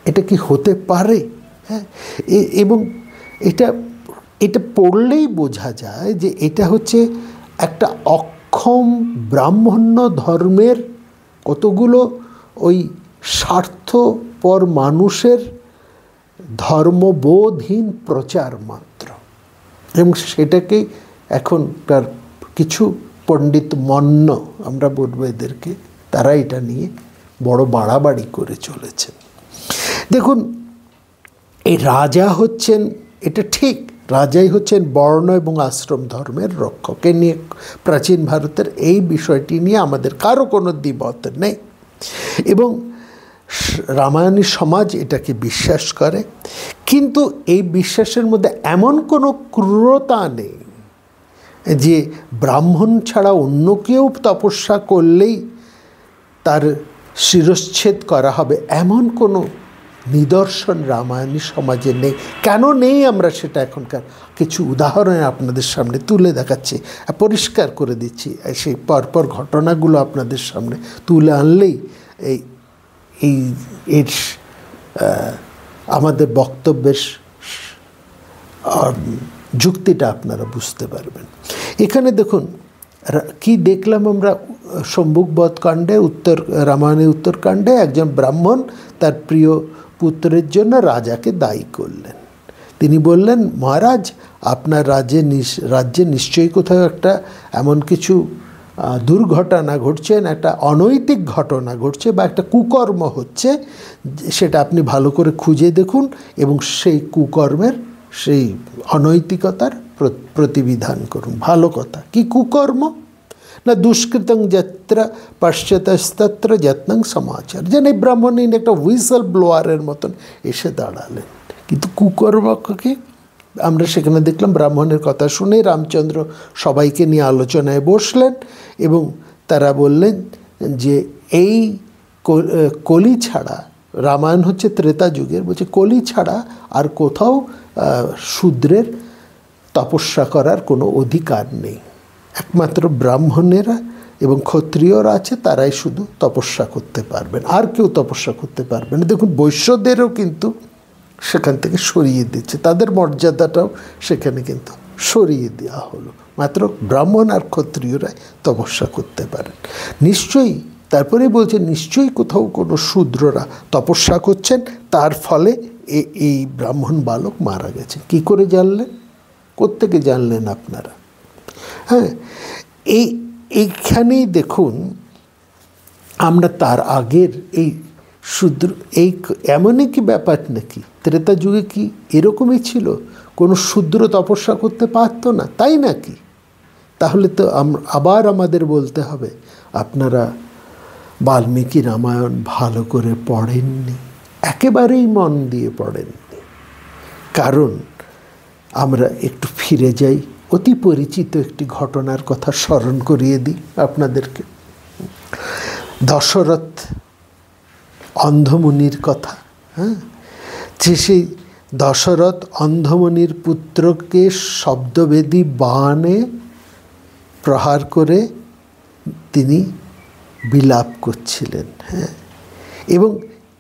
এটা কি হতে পারে? হ্যাঁ, এবং এটা পড়লেই বোঝা যায় যে এটা হচ্ছে একটা অক্ষম ব্রাহ্মণ্য ধর্মের কতগুলো ওই স্বার্থপর মানুষের ধর্মবোধহীন প্রচার মাত্র। এবং সেটাকেই এখনকার কিছু পণ্ডিত মন্য আমরা বলবো এদেরকে, তারা এটা নিয়ে বড় বাড়াবাড়ি করে চলেছেন। দেখুন, এই রাজা হচ্ছেন, এটা ঠিক, রাজাই হচ্ছেন বর্ণ এবং আশ্রম ধর্মের রক্ষক। এ নিয়ে প্রাচীন ভারতের এই বিষয়টি নিয়ে আমাদের কারো কোনো দ্বিমত নেই, এবং রামায়ণী সমাজ এটাকে বিশ্বাস করে। কিন্তু এই বিশ্বাসের মধ্যে এমন কোনো ক্রূরতা নেই যে ব্রাহ্মণ ছাড়া অন্য কেউ তপস্যা করলেই তার শিরশ্ছেদ করা হবে, এমন কোনো নিদর্শন রামায়ণী সমাজে নেই। কেন নেই আমরা সেটা এখনকার কিছু উদাহরণে আপনাদের সামনে তুলে দেখাচ্ছি, পরিষ্কার করে দিচ্ছি। সেই পরপর ঘটনাগুলো আপনাদের সামনে তুলে আনলেই এর আমাদের বক্তব্যের যুক্তিটা আপনারা বুঝতে পারবেন। এখানে দেখুন কি দেখলাম আমরা, শম্ভুক বধকাণ্ডে রামায়ণের উত্তরকাণ্ডে একজন ব্রাহ্মণ তার প্রিয় পুত্রের জন্য রাজাকে দায়ী করলেন। তিনি বললেন, মহারাজ, আপনার রাজ্যে নিশ্চয়ই কোথাও একটা এমন কিছু দুর্ঘটনা ঘটছে, একটা অনৈতিক ঘটনা ঘটছে বা একটা কুকর্ম হচ্ছে, সেটা আপনি ভালো করে খুঁজে দেখুন এবং সেই কুকর্মের, সেই অনৈতিকতার প্রতিবিধান করুন। ভালো কথা। কি কুকর্ম? না দুষ্কৃতং যত্র পশ্চাতস্তত্র যত্নং সমাচার। যেন এই ব্রাহ্মণ একটা হুইসেল ব্লোয়ারের মতন এসে দাঁড়ালেন। কিন্তু কুকর্মকে আমরা সেখানে দেখলাম ব্রাহ্মণের কথা শুনে রামচন্দ্র সবাইকে নিয়ে আলোচনায় বসলেন এবং তারা বললেন যে এই কলি ছাড়া, রামায়ণ হচ্ছে ত্রেতা যুগের, বলছে কলি ছাড়া আর কোথাও শূদ্রের তপস্যা করার কোনো অধিকার নেই। একমাত্র ব্রাহ্মণেরা এবং ক্ষত্রিয়রা আছে, তারাই শুধু তপস্যা করতে পারবেন, আর কেউ তপস্যা করতে পারবে না। দেখুন, বৈশ্যদেরও কিন্তু সেখান থেকে সরিয়ে দিচ্ছে, তাদের মর্যাদাটাও সেখানে কিন্তু সরিয়ে দেওয়া হলো। মাত্র ব্রাহ্মণ আর ক্ষত্রিয়রাই তপস্যা করতে পারেন। নিশ্চয়ই, তারপরে বলছে নিশ্চয়ই কোথাও কোনো শূদ্ররা তপস্যা করছেন, তার ফলে এই ব্রাহ্মণ বালক মারা গেছে। কি করে জানলেন? কোত্থেকে জানলেন আপনারা? হ্যাঁ, এইখানেই দেখুন আমরা তার আগের এই শূদ্র এমনই কি ব্যাপার নাকি? ত্রেতা যুগে কি এরকমই ছিল? কোনো শূদ্র তপস্যা করতে পারতো না, তাই নাকি? তাহলে তো আবার আমাদের বলতে হবে আপনারা বাল্মীকি রামায়ণ ভালো করে পড়েননি, একেবারেই মন দিয়ে পড়েননি। কারণ আমরা একটু ফিরে যাই, অতি পরিচিত একটি ঘটনার কথা স্মরণ করিয়ে দিই আপনাদেরকে। দশরথ অন্ধমুনির কথা। হ্যাঁ, যে সেই দশরথ অন্ধমুনির পুত্রকে শব্দবেদী বাণে প্রহার করে তিনি বিলাপ করছিলেন। হ্যাঁ, এবং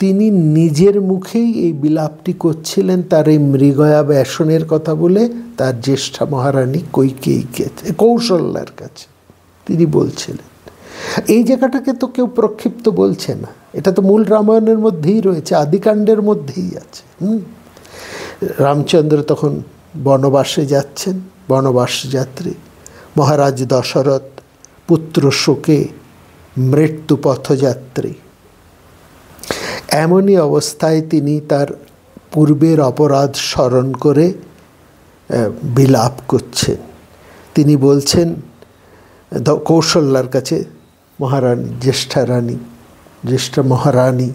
তিনি নিজের মুখেই এই বিলাপটি করছিলেন তার এই মৃগয়া ব্যাসনের কথা বলে তার জ্যেষ্ঠা মহারানী কৈকেয়ীকে, কৌশল্যার কাছে তিনি বলছিলেন। এই জায়গাটাকে তো কেউ প্রক্ষিপ্ত বলছে না, এটা তো মূল রামায়ণের মধ্যেই রয়েছে, আদিকাণ্ডের মধ্যেই আছে। রামচন্দ্র তখন বনবাসে যাচ্ছেন, বনবাস যাত্রী। মহারাজ দশরথ পুত্র শোকে মৃত্যু পথযাত্রী। এমনই অবস্থায় তিনি তার পূর্বের অপরাধ স্মরণ করে বিলাপ করছেন। তিনি বলছেন কৌশল্যার কাছে, মহারানী জ্যেষ্ঠা মহারানী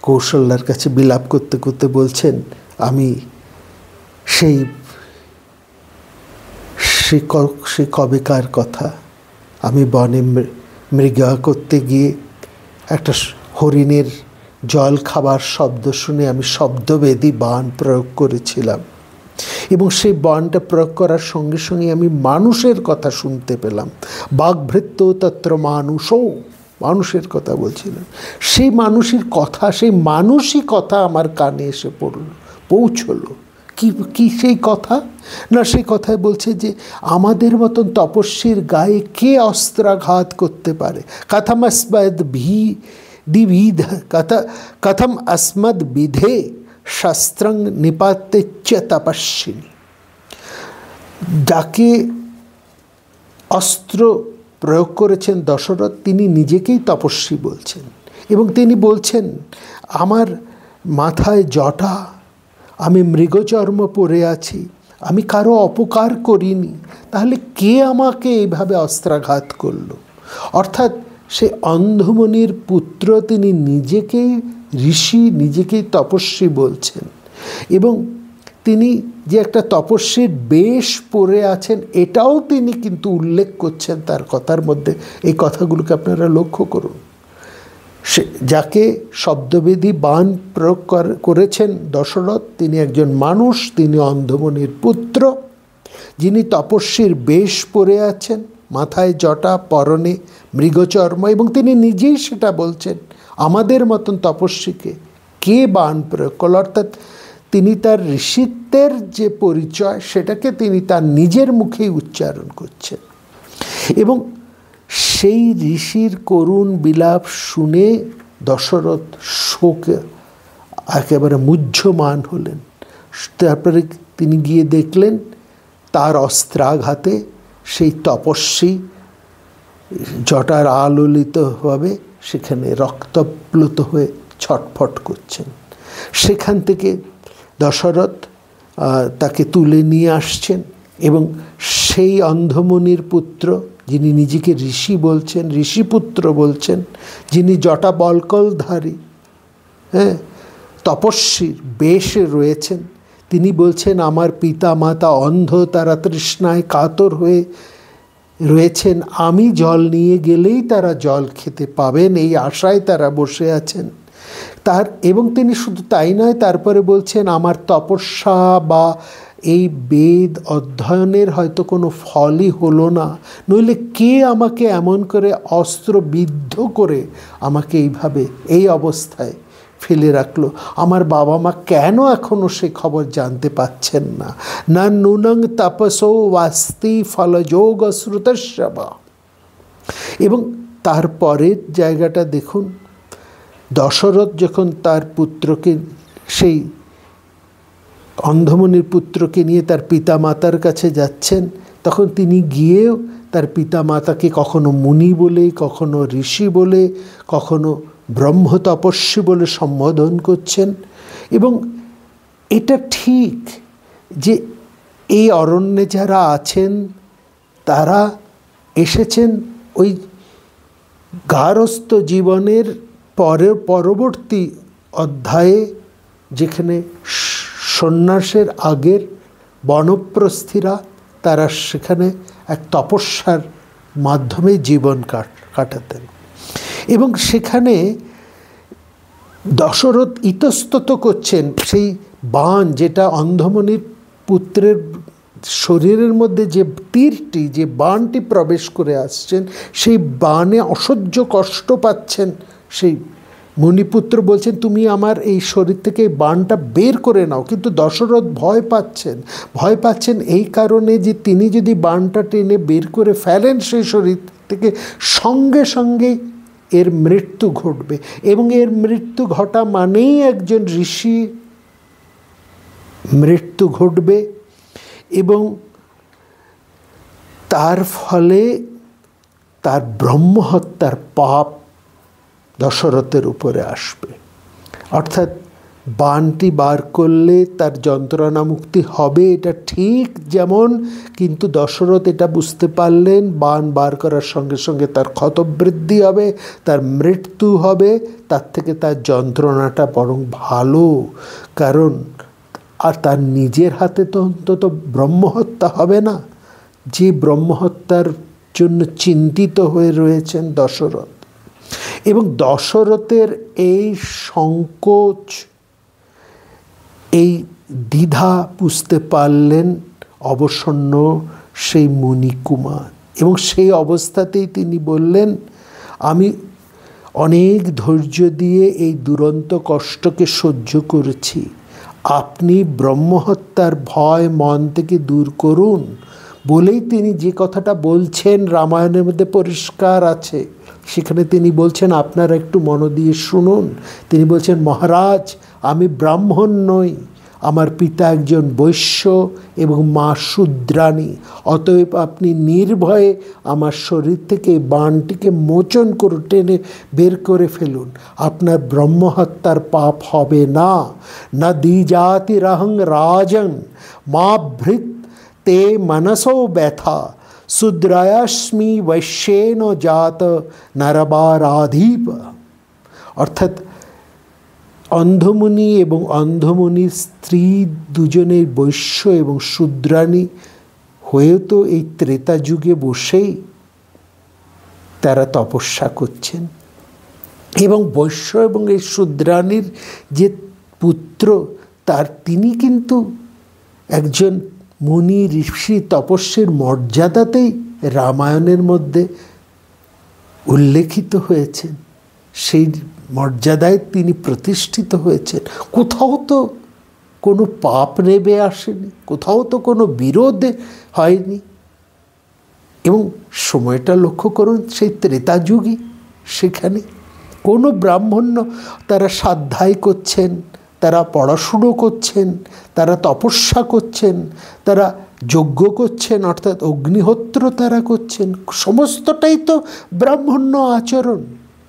কৌশল্যার কাছে বিলাপ করতে করতে বলছেন, আমি সেই কবেকার কথা, আমি বনে মৃগয়া করতে গিয়ে একটা হরিণের জল খাবার শব্দ শুনে আমি শব্দবেদী বাণ প্রয়োগ করেছিলাম, এবং সেই বাণটা প্রয়োগ করার সঙ্গে সঙ্গে আমি মানুষের কথা শুনতে পেলাম। বাগ্ভৃত্য তত্র মানুষও, মানুষের কথা বলছিলেন। সেই মানুষের কথা, সেই মানুষই কথা আমার কানে এসে পৌঁছলো। কি সেই কথা? না, সেই কথায় বলছে যে আমাদের মতন তপস্বীর গায়ে কে অস্ত্রাঘাত করতে পারে? কথম अस्मद् বিধে শাস্ত্রং নিপাতে চ তপস্বিনী। যাকে অস্ত্র প্রয়োগ করেছেন দশরথ, তিনি নিজেকেই তপস্বী বলছেন, এবং তিনি বলছেন আমার মাথায় জটা, আমি মৃগচর্ম পরে আছি, আমি কারো অপকার করিনি, তাহলে কে আমাকে এইভাবে অস্ত্রাঘাত করলো? অর্থাৎ সে অন্ধমুনির পুত্র, তিনি নিজেকেই ঋষি, নিজেকেই তপস্বী বলছেন, এবং তিনি যে একটা তপস্বীর বেশ পরে আছেন এটাও তিনি কিন্তু উল্লেখ করছেন তার কথার মধ্যে। এই কথাগুলোকে আপনারা লক্ষ্য করুন। সে যাকে শব্দবেদী বাণ প্রয়োগ করেছেন দশরথ, তিনি একজন মানুষ, তিনি অন্ধমুনির পুত্র, যিনি তপস্বীর বেশ পরে আছেন, মাথায় জটা, পরনে মৃগচর্ম, এবং তিনি নিজেই সেটা বলছেন আমাদের মতন তপস্বীকে কে বাণ প্রয়োগ করল। অর্থাৎ তিনি তার ঋষিত্বের যে পরিচয় সেটাকে তিনি তার নিজের মুখেই উচ্চারণ করছেন, এবং সেই ঋষির করুণ বিলাপ শুনে দশরথ শোকে একেবারে মুহ্যমান হলেন। তারপরে তিনি গিয়ে দেখলেন তার অস্ত্রাঘাতে সেই তপস্বী জটার আলোলিতভাবে সেখানে রক্তপ্লুত হয়ে ছটফট করছেন। সেখান থেকে দশরথ তাকে তুলে নিয়ে আসছেন, এবং সেই অন্ধমুনির পুত্র, যিনি নিজেকে ঋষি বলছেন, ঋষিপুত্র বলছেন, যিনি জটা বল্কলধারী, হ্যাঁ, তপস্বীর বেশে রয়েছেন, তিনি বলছেন আমার পিতা মাতা অন্ধ, তারা তৃষ্ণায় কাতর হয়ে রয়েছেন, আমি জল নিয়ে গেলেই তারা জল খেতে পাবেন, এই আশায় তারা বসে আছেন। এবং তিনি শুধু তাই নয়, তারপরে বলছেন আমার তপস্যা বা এই বেদ অধ্যয়নের হয়তো কোনো ফলই হলো না, নইলে কে আমাকে এমন করে অস্ত্রবিদ্ধ করে আমাকে এইভাবে এই অবস্থায় ফেলে রাখলো? আমার বাবা মা কেন এখনও সে খবর জানতে পাচ্ছেন না? না নুনং তাপসো ওয়াস্তি ফলযোগ শ্রুতস্যবা। এবং তারপরের জায়গাটা দেখুন, দশরথ যখন তার পুত্রকে সেই অন্ধমুনির পুত্রকে নিয়ে তার পিতা মাতার কাছে যাচ্ছেন, তখন তিনি গিয়েও তার পিতা মাতাকে কখনো মুনি বলে, কখনো ঋষি বলে, কখনো ব্রহ্ম তপস্বী বলে সম্বোধন করছেন। এবং এটা ঠিক যে এই অরণ্যে যারা আছেন তারা এসেছেন ওই গারস্থ জীবনের পরবর্তী অধ্যায়ে, যেখানে সন্ন্যাসের আগের বনপ্রস্থিরা তারা সেখানে এক তপস্যার মাধ্যমে জীবন কাটাতেন। এবং সেখানে দশরথ ইতস্তত করছেন সেই বাণ, যেটা অন্ধমুনির পুত্রের শরীরের মধ্যে যে তীরটি, যে বাণটি প্রবেশ করে আসছেন, সেই বাণে অসহ্য কষ্ট পাচ্ছেন। সেই মুনিপুত্র বলছেন, তুমি আমার এই শরীর থেকে এই বাণটা বের করে নাও। কিন্তু দশরথ ভয় পাচ্ছেন এই কারণে যে তিনি যদি বাণটা টেনে বের করে ফেলেন সেই শরীর থেকে, সঙ্গে সঙ্গে এর মৃত্যু ঘটবে। এবং এর মৃত্যু ঘটা মানেই একজন ঋষি মৃত্যু ঘটবে, এবং তার ফলে তার ব্রহ্মহত্যার পাপ দশরথের উপরে আসবে। অর্থাৎ বাণটি বার করলে তার যন্ত্রণা মুক্তি হবে, এটা ঠিক যেমন, কিন্তু দশরথ এটা বুঝতে পারলেন বাণ বার করার সঙ্গে সঙ্গে তার ক্ষতবৃদ্ধি হবে, তার মৃত্যু হবে, তার থেকে তার যন্ত্রণাটা বরং ভালো। কারণ আর তার নিজের হাতে তো অন্তত ব্রহ্মহত্যা হবে না, যে ব্রহ্মহত্যার জন্য চিন্তিত হয়ে রয়েছেন দশরথ। এবং দশরথের এই সংকোচ, এই দ্বিধা বুঝতে পারলেন অবসন্ন সেই মুনিকুমার। এবং সেই অবস্থাতেই তিনি বললেন, আমি অনেক ধৈর্য দিয়ে এই দুরন্ত কষ্টকে সহ্য করেছি, আপনি ব্রহ্মহত্যার ভয় মন থেকে দূর করুন। বলেই তিনি যে কথাটা বলছেন রামায়ণের মধ্যে পরিষ্কার আছে, সেখানে তিনি বলছেন, আপনারা একটু মন দিয়ে শুনুন। তিনি বলছেন, মহারাজ, আমি ব্রাহ্মণ নই, আমার পিতা একজন বৈশ্য এবং মা শূদ্রাণী, অতএব আপনি নির্ভয়ে আমার শরীর থেকে বাণটিকে মোচন করে টেনে বের করে ফেলুন, আপনার ব্রহ্মহত্যার পাপ হবে না। না দ্বিজাতিরহং রাজং মা ভৃত তে মনসো ব্যথা, শূদ্রায়াস্মি বৈশ্যেন জাত নরবারাধীপ। অর্থাৎ অন্ধমুনি এবং অন্ধমুনির স্ত্রী দুজনের বৈশ্য এবং শূদ্রাণী হয়েও তো এই ত্রেতা যুগে বসেই তারা তপস্যা করছেন। এবং বৈশ্য এবং এই শূদ্রাণীর যে পুত্র, তিনি কিন্তু একজন মুনি ঋষি তপস্বীর মর্যাদাতেই রামায়ণের মধ্যে উল্লেখিত হয়েছেন, সেই মর্যাদায় তিনি প্রতিষ্ঠিত হয়েছেন। কোথাও তো কোনো পাপ নেমে আসেনি, কোথাও তো কোনো বিরোধ হয়নি। এবং সময়টা লক্ষ্য করুন, সেই ত্রেতা যুগে সেখানে কোনো ব্রাহ্মণ্য, তারা স্বাধ্যায় করছেন, তারা পড়াশুনো করছেন, তারা তপস্যা করছেন, তারা যজ্ঞ করছেন, অর্থাৎ অগ্নিহোত্র তারা করছেন। সমস্তটাই তো ব্রাহ্মণ্য আচরণ।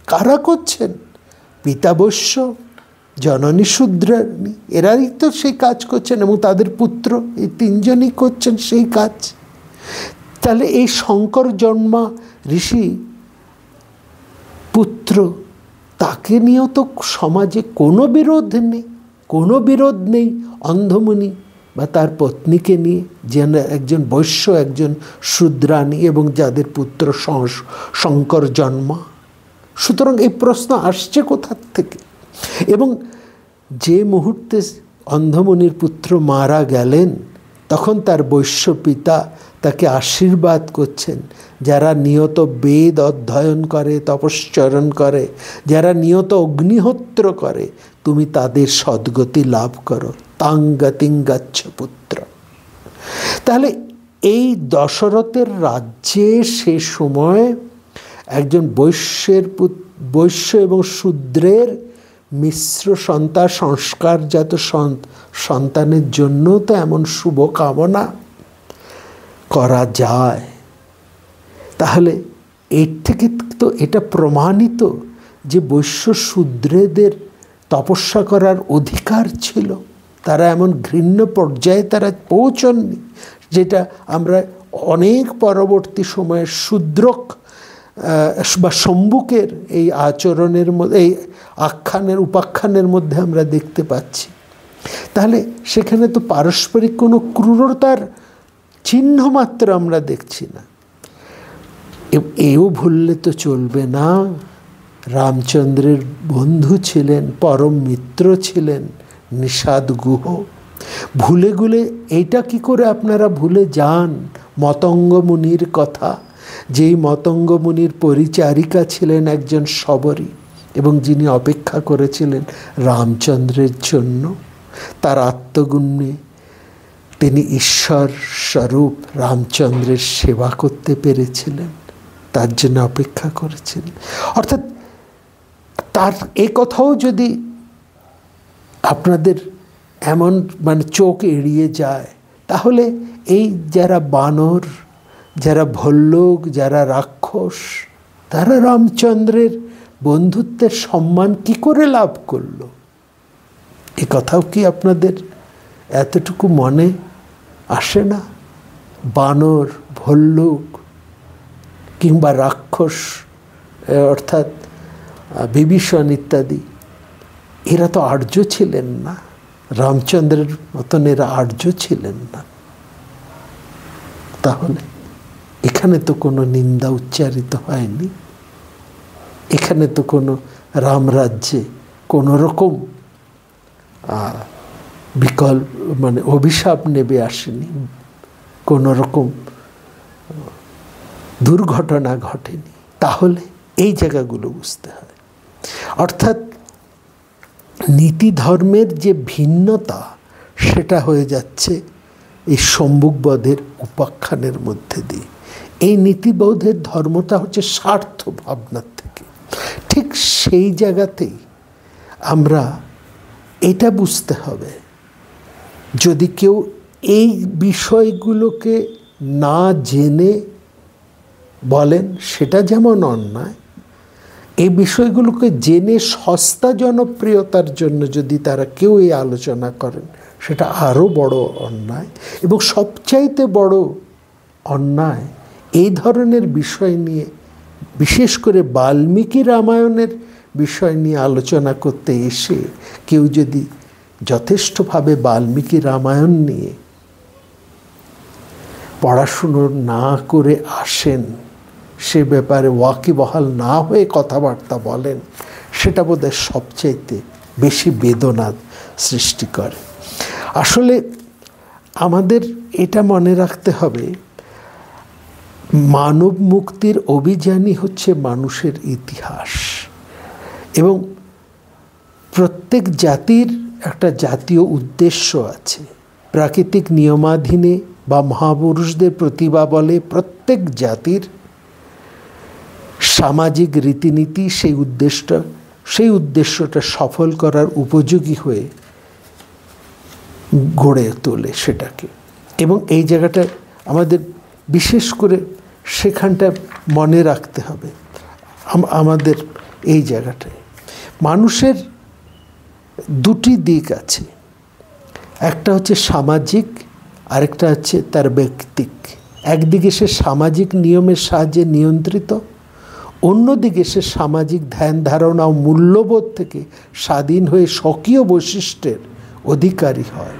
কারা করছেন? পিতা বৈশ্য, জননী শূদ্রাণী, এরাই তো সেই কাজ করছেন, এবং তাদের পুত্র, এই তিনজনই করছেন সেই কাজ। তাহলে এই শঙ্কর জন্মা ঋষি পুত্র, তাকে নিয়েও তো সমাজে কোনো বিরোধ নেই। অন্ধমুনি বা তার পত্নীকে নিয়ে, যেন একজন বৈশ্য, একজন শূদ্রাণী, এবং যাদের পুত্র শঙ্কর জন্মা। সুতরাং এই প্রশ্ন আসছে কোথার থেকে? এবং যে মুহূর্তে অন্ধমুনির পুত্র মারা গেলেন, তখন তার বৈশ্য পিতা তাকে আশীর্বাদ করছেন, যারা নিয়ত বেদ অধ্যয়ন করে, তপশ্চরণ করে, যারা নিয়ত অগ্নিহোত্র করে, তুমি তাদের সদ্গতি লাভ করো, তাং গতিং গচ্ছ পুত্র। তাহলে এই দশরথের রাজ্যে সে সময় একজন বৈশ্য এবং শূদ্রের মিশ্র সন্তান সংস্কারজাত সন্তানের জন্য তো এমন শুভ কামনা করা যায়। তাহলে এর থেকে তো এটা প্রমাণিত যে বৈশ্য শূদ্রদের তপস্যা করার অধিকার ছিল, তারা এমন ঘৃণ্য পর্যায়ে তারা পৌঁছননি, যেটা আমরা অনেক পরবর্তী সময়ে শূদ্রক বা শম্ভুকের এই আচরণের মধ্যে, এই আখ্যানের উপাখ্যানের মধ্যে আমরা দেখতে পাচ্ছি। তাহলে সেখানে তো পারস্পরিক কোনো ক্রূরতার চিহ্ন মাত্র আমরা দেখছি না। এও ভুললে তো চলবে না, রামচন্দ্রের বন্ধু ছিলেন, পরম মিত্র ছিলেন নিষাদ গুহ। ভুলে গুলে এইটা কি করে আপনারা ভুলে যান মতঙ্গ মুনির কথা, যেই মতঙ্গ মুনির পরিচারিকা ছিলেন একজন শবরী, এবং যিনি অপেক্ষা করেছিলেন রামচন্দ্রের জন্য। তার আত্মগুণে তিনি ঈশ্বর স্বরূপ রামচন্দ্রের সেবা করতে পেরেছিলেন, তার জন্য অপেক্ষা করেছিলেন। অর্থাৎ তার এই কথাও যদি আপনাদের এমন চোখ এড়িয়ে যায়, তাহলে এই যারা বানর, যারা ভল্লুক, যারা রাক্ষস, তারা রামচন্দ্রের বন্ধুত্বের সম্মান কি করে লাভ করল? এ কথাও কি আপনাদের এতটুকু মনে আসে না? বানর, ভল্লুক কিংবা রাক্ষস অর্থাৎ বিভীষণ ইত্যাদি, এরা তো আর্য ছিলেন না, রামচন্দ্রের মতন এরা আর্য ছিলেন না। তাহলে এখানে তো কোনো নিন্দা উচ্চারিত হয়নি, এখানে তো কোনো রামরাজ্যে কোনো রকম বিকল্প অভিশাপ নেমে আসেনি, কোনো রকম দুর্ঘটনা ঘটেনি। তাহলে এই জায়গাগুলো বুঝতে হয়। অর্থাৎ নীতি ধর্মের যে ভিন্নতা, সেটা হয়ে যাচ্ছে এই সম্মুখবধের উপাখ্যানের মধ্যে দিয়ে। এই নীতিবোধের ধর্মটা হচ্ছে স্বার্থ ভাবনার থেকে। ঠিক সেই জায়গাতেই আমরা এটা বুঝতে হবে, যদি কেউ এই বিষয়গুলোকে না জেনে বলেন, সেটা যেমন অন্যায়, এই বিষয়গুলোকে জেনে সস্তা জনপ্রিয়তার জন্য যদি তারা কেউ এই আলোচনা করেন, সেটা আরও বড় অন্যায়। এবং সবচাইতে বড় অন্যায় এই ধরনের বিষয় নিয়ে, বিশেষ করে বাল্মীকি রামায়ণের বিষয় নিয়ে আলোচনা করতে এসে কেউ যদি যথেষ্টভাবে বাল্মীকি রামায়ণ নিয়ে পড়াশুনো না করে আসেন, সে ব্যাপারে ওয়াকিবহাল না হয়ে কথাবার্তা বলেন, সেটা বোধহয় সবচাইতে বেশি বেদনা সৃষ্টি করে। আসলে আমাদের এটা মনে রাখতে হবে, মানব মুক্তির অভিযানই হচ্ছে মানুষের ইতিহাস, এবং প্রত্যেক জাতির একটা জাতীয় উদ্দেশ্য আছে। প্রাকৃতিক নিয়মাধীনে বা মহাপুরুষদের প্রতিভা বলে প্রত্যেক জাতির সামাজিক রীতিনীতি সেই উদ্দেশ্যটা সফল করার উপযোগী হয়ে গড়ে তোলে সেটাকে। এবং এই জায়গাটা আমাদের বিশেষ করে সেখানটা মনে রাখতে হবে। আমাদের এই জায়গাটায় মানুষের দুটি দিক আছে, একটা হচ্ছে সামাজিক, আরেকটা হচ্ছে তার ব্যক্তিক। একদিকে সে সামাজিক নিয়মের সাহায্যে নিয়ন্ত্রিত, অন্যদিকে সে সামাজিক ধ্যান ধারণা ও মূল্যবোধ থেকে স্বাধীন হয়ে স্বকীয় বৈশিষ্ট্যের অধিকারী হয়।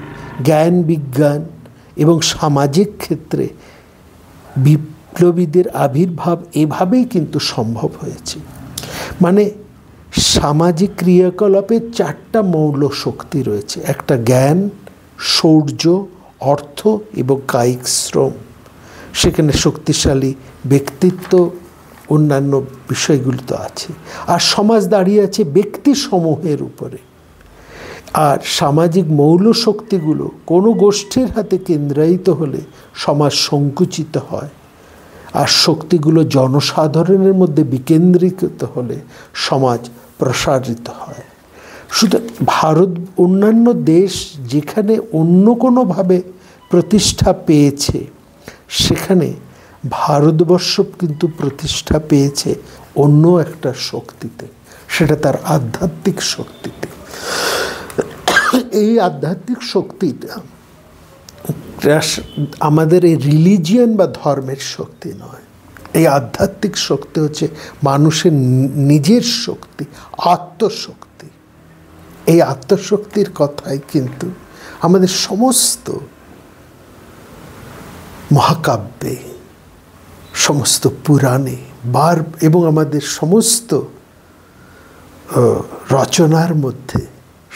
জ্ঞান, বিজ্ঞান এবং সামাজিক ক্ষেত্রে বিপ্লবীদের আবির্ভাব এভাবেই কিন্তু সম্ভব হয়েছে। সামাজিক ক্রিয়াকলাপে চারটা মৌল শক্তি রয়েছে, একটা জ্ঞান, শৌর্য, অর্থ এবং কায়িক শ্রম। সেখানে শক্তিশালী ব্যক্তিত্ব, অন্যান্য বিষয়গুলো তো আছে। আর সমাজ দাঁড়িয়ে আছে ব্যক্তি সমূহের উপরে। আর সামাজিক মৌল শক্তিগুলো কোনো গোষ্ঠীর হাতে কেন্দ্রায়িত হলে সমাজ সংকুচিত হয়, আর শক্তিগুলো জনসাধারণের মধ্যে বিকেন্দ্রীকৃত হলে সমাজ প্রসারিত হয়। শুধু ভারত, অন্যান্য দেশ যেখানে অন্য কোনোভাবে প্রতিষ্ঠা পেয়েছে, সেখানে ভারতবর্ষ কিন্তু প্রতিষ্ঠা পেয়েছে অন্য একটা শক্তিতে, সেটা তার আধ্যাত্মিক শক্তিতে। এই আধ্যাত্মিক শক্তিটা আমাদের এই রিলিজিয়ান বা ধর্মের শক্তি নয়। এই আধ্যাত্মিক শক্তি হচ্ছে মানুষের নিজের শক্তি, আত্মশক্তি। এই আত্মশক্তির কথাই কিন্তু আমাদের সমস্ত মহাকাব্যে, সমস্ত পুরাণে এবং আমাদের সমস্ত রচনার মধ্যে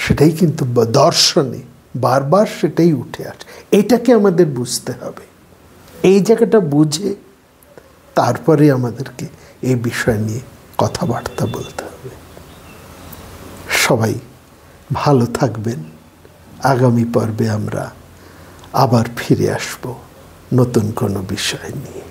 সেটাই কিন্তু দর্শনে বারবার সেটাই উঠে আসে। এটাকে আমাদের বুঝতে হবে। এই জায়গাটা বুঝে তারপরে আমাদেরকে এই বিষয় নিয়ে কথাবার্তা বলতে হবে। সবাই ভালো থাকবেন। আগামী পর্বে আমরা আবার ফিরে আসব নতুন কোনো বিষয় নিয়ে।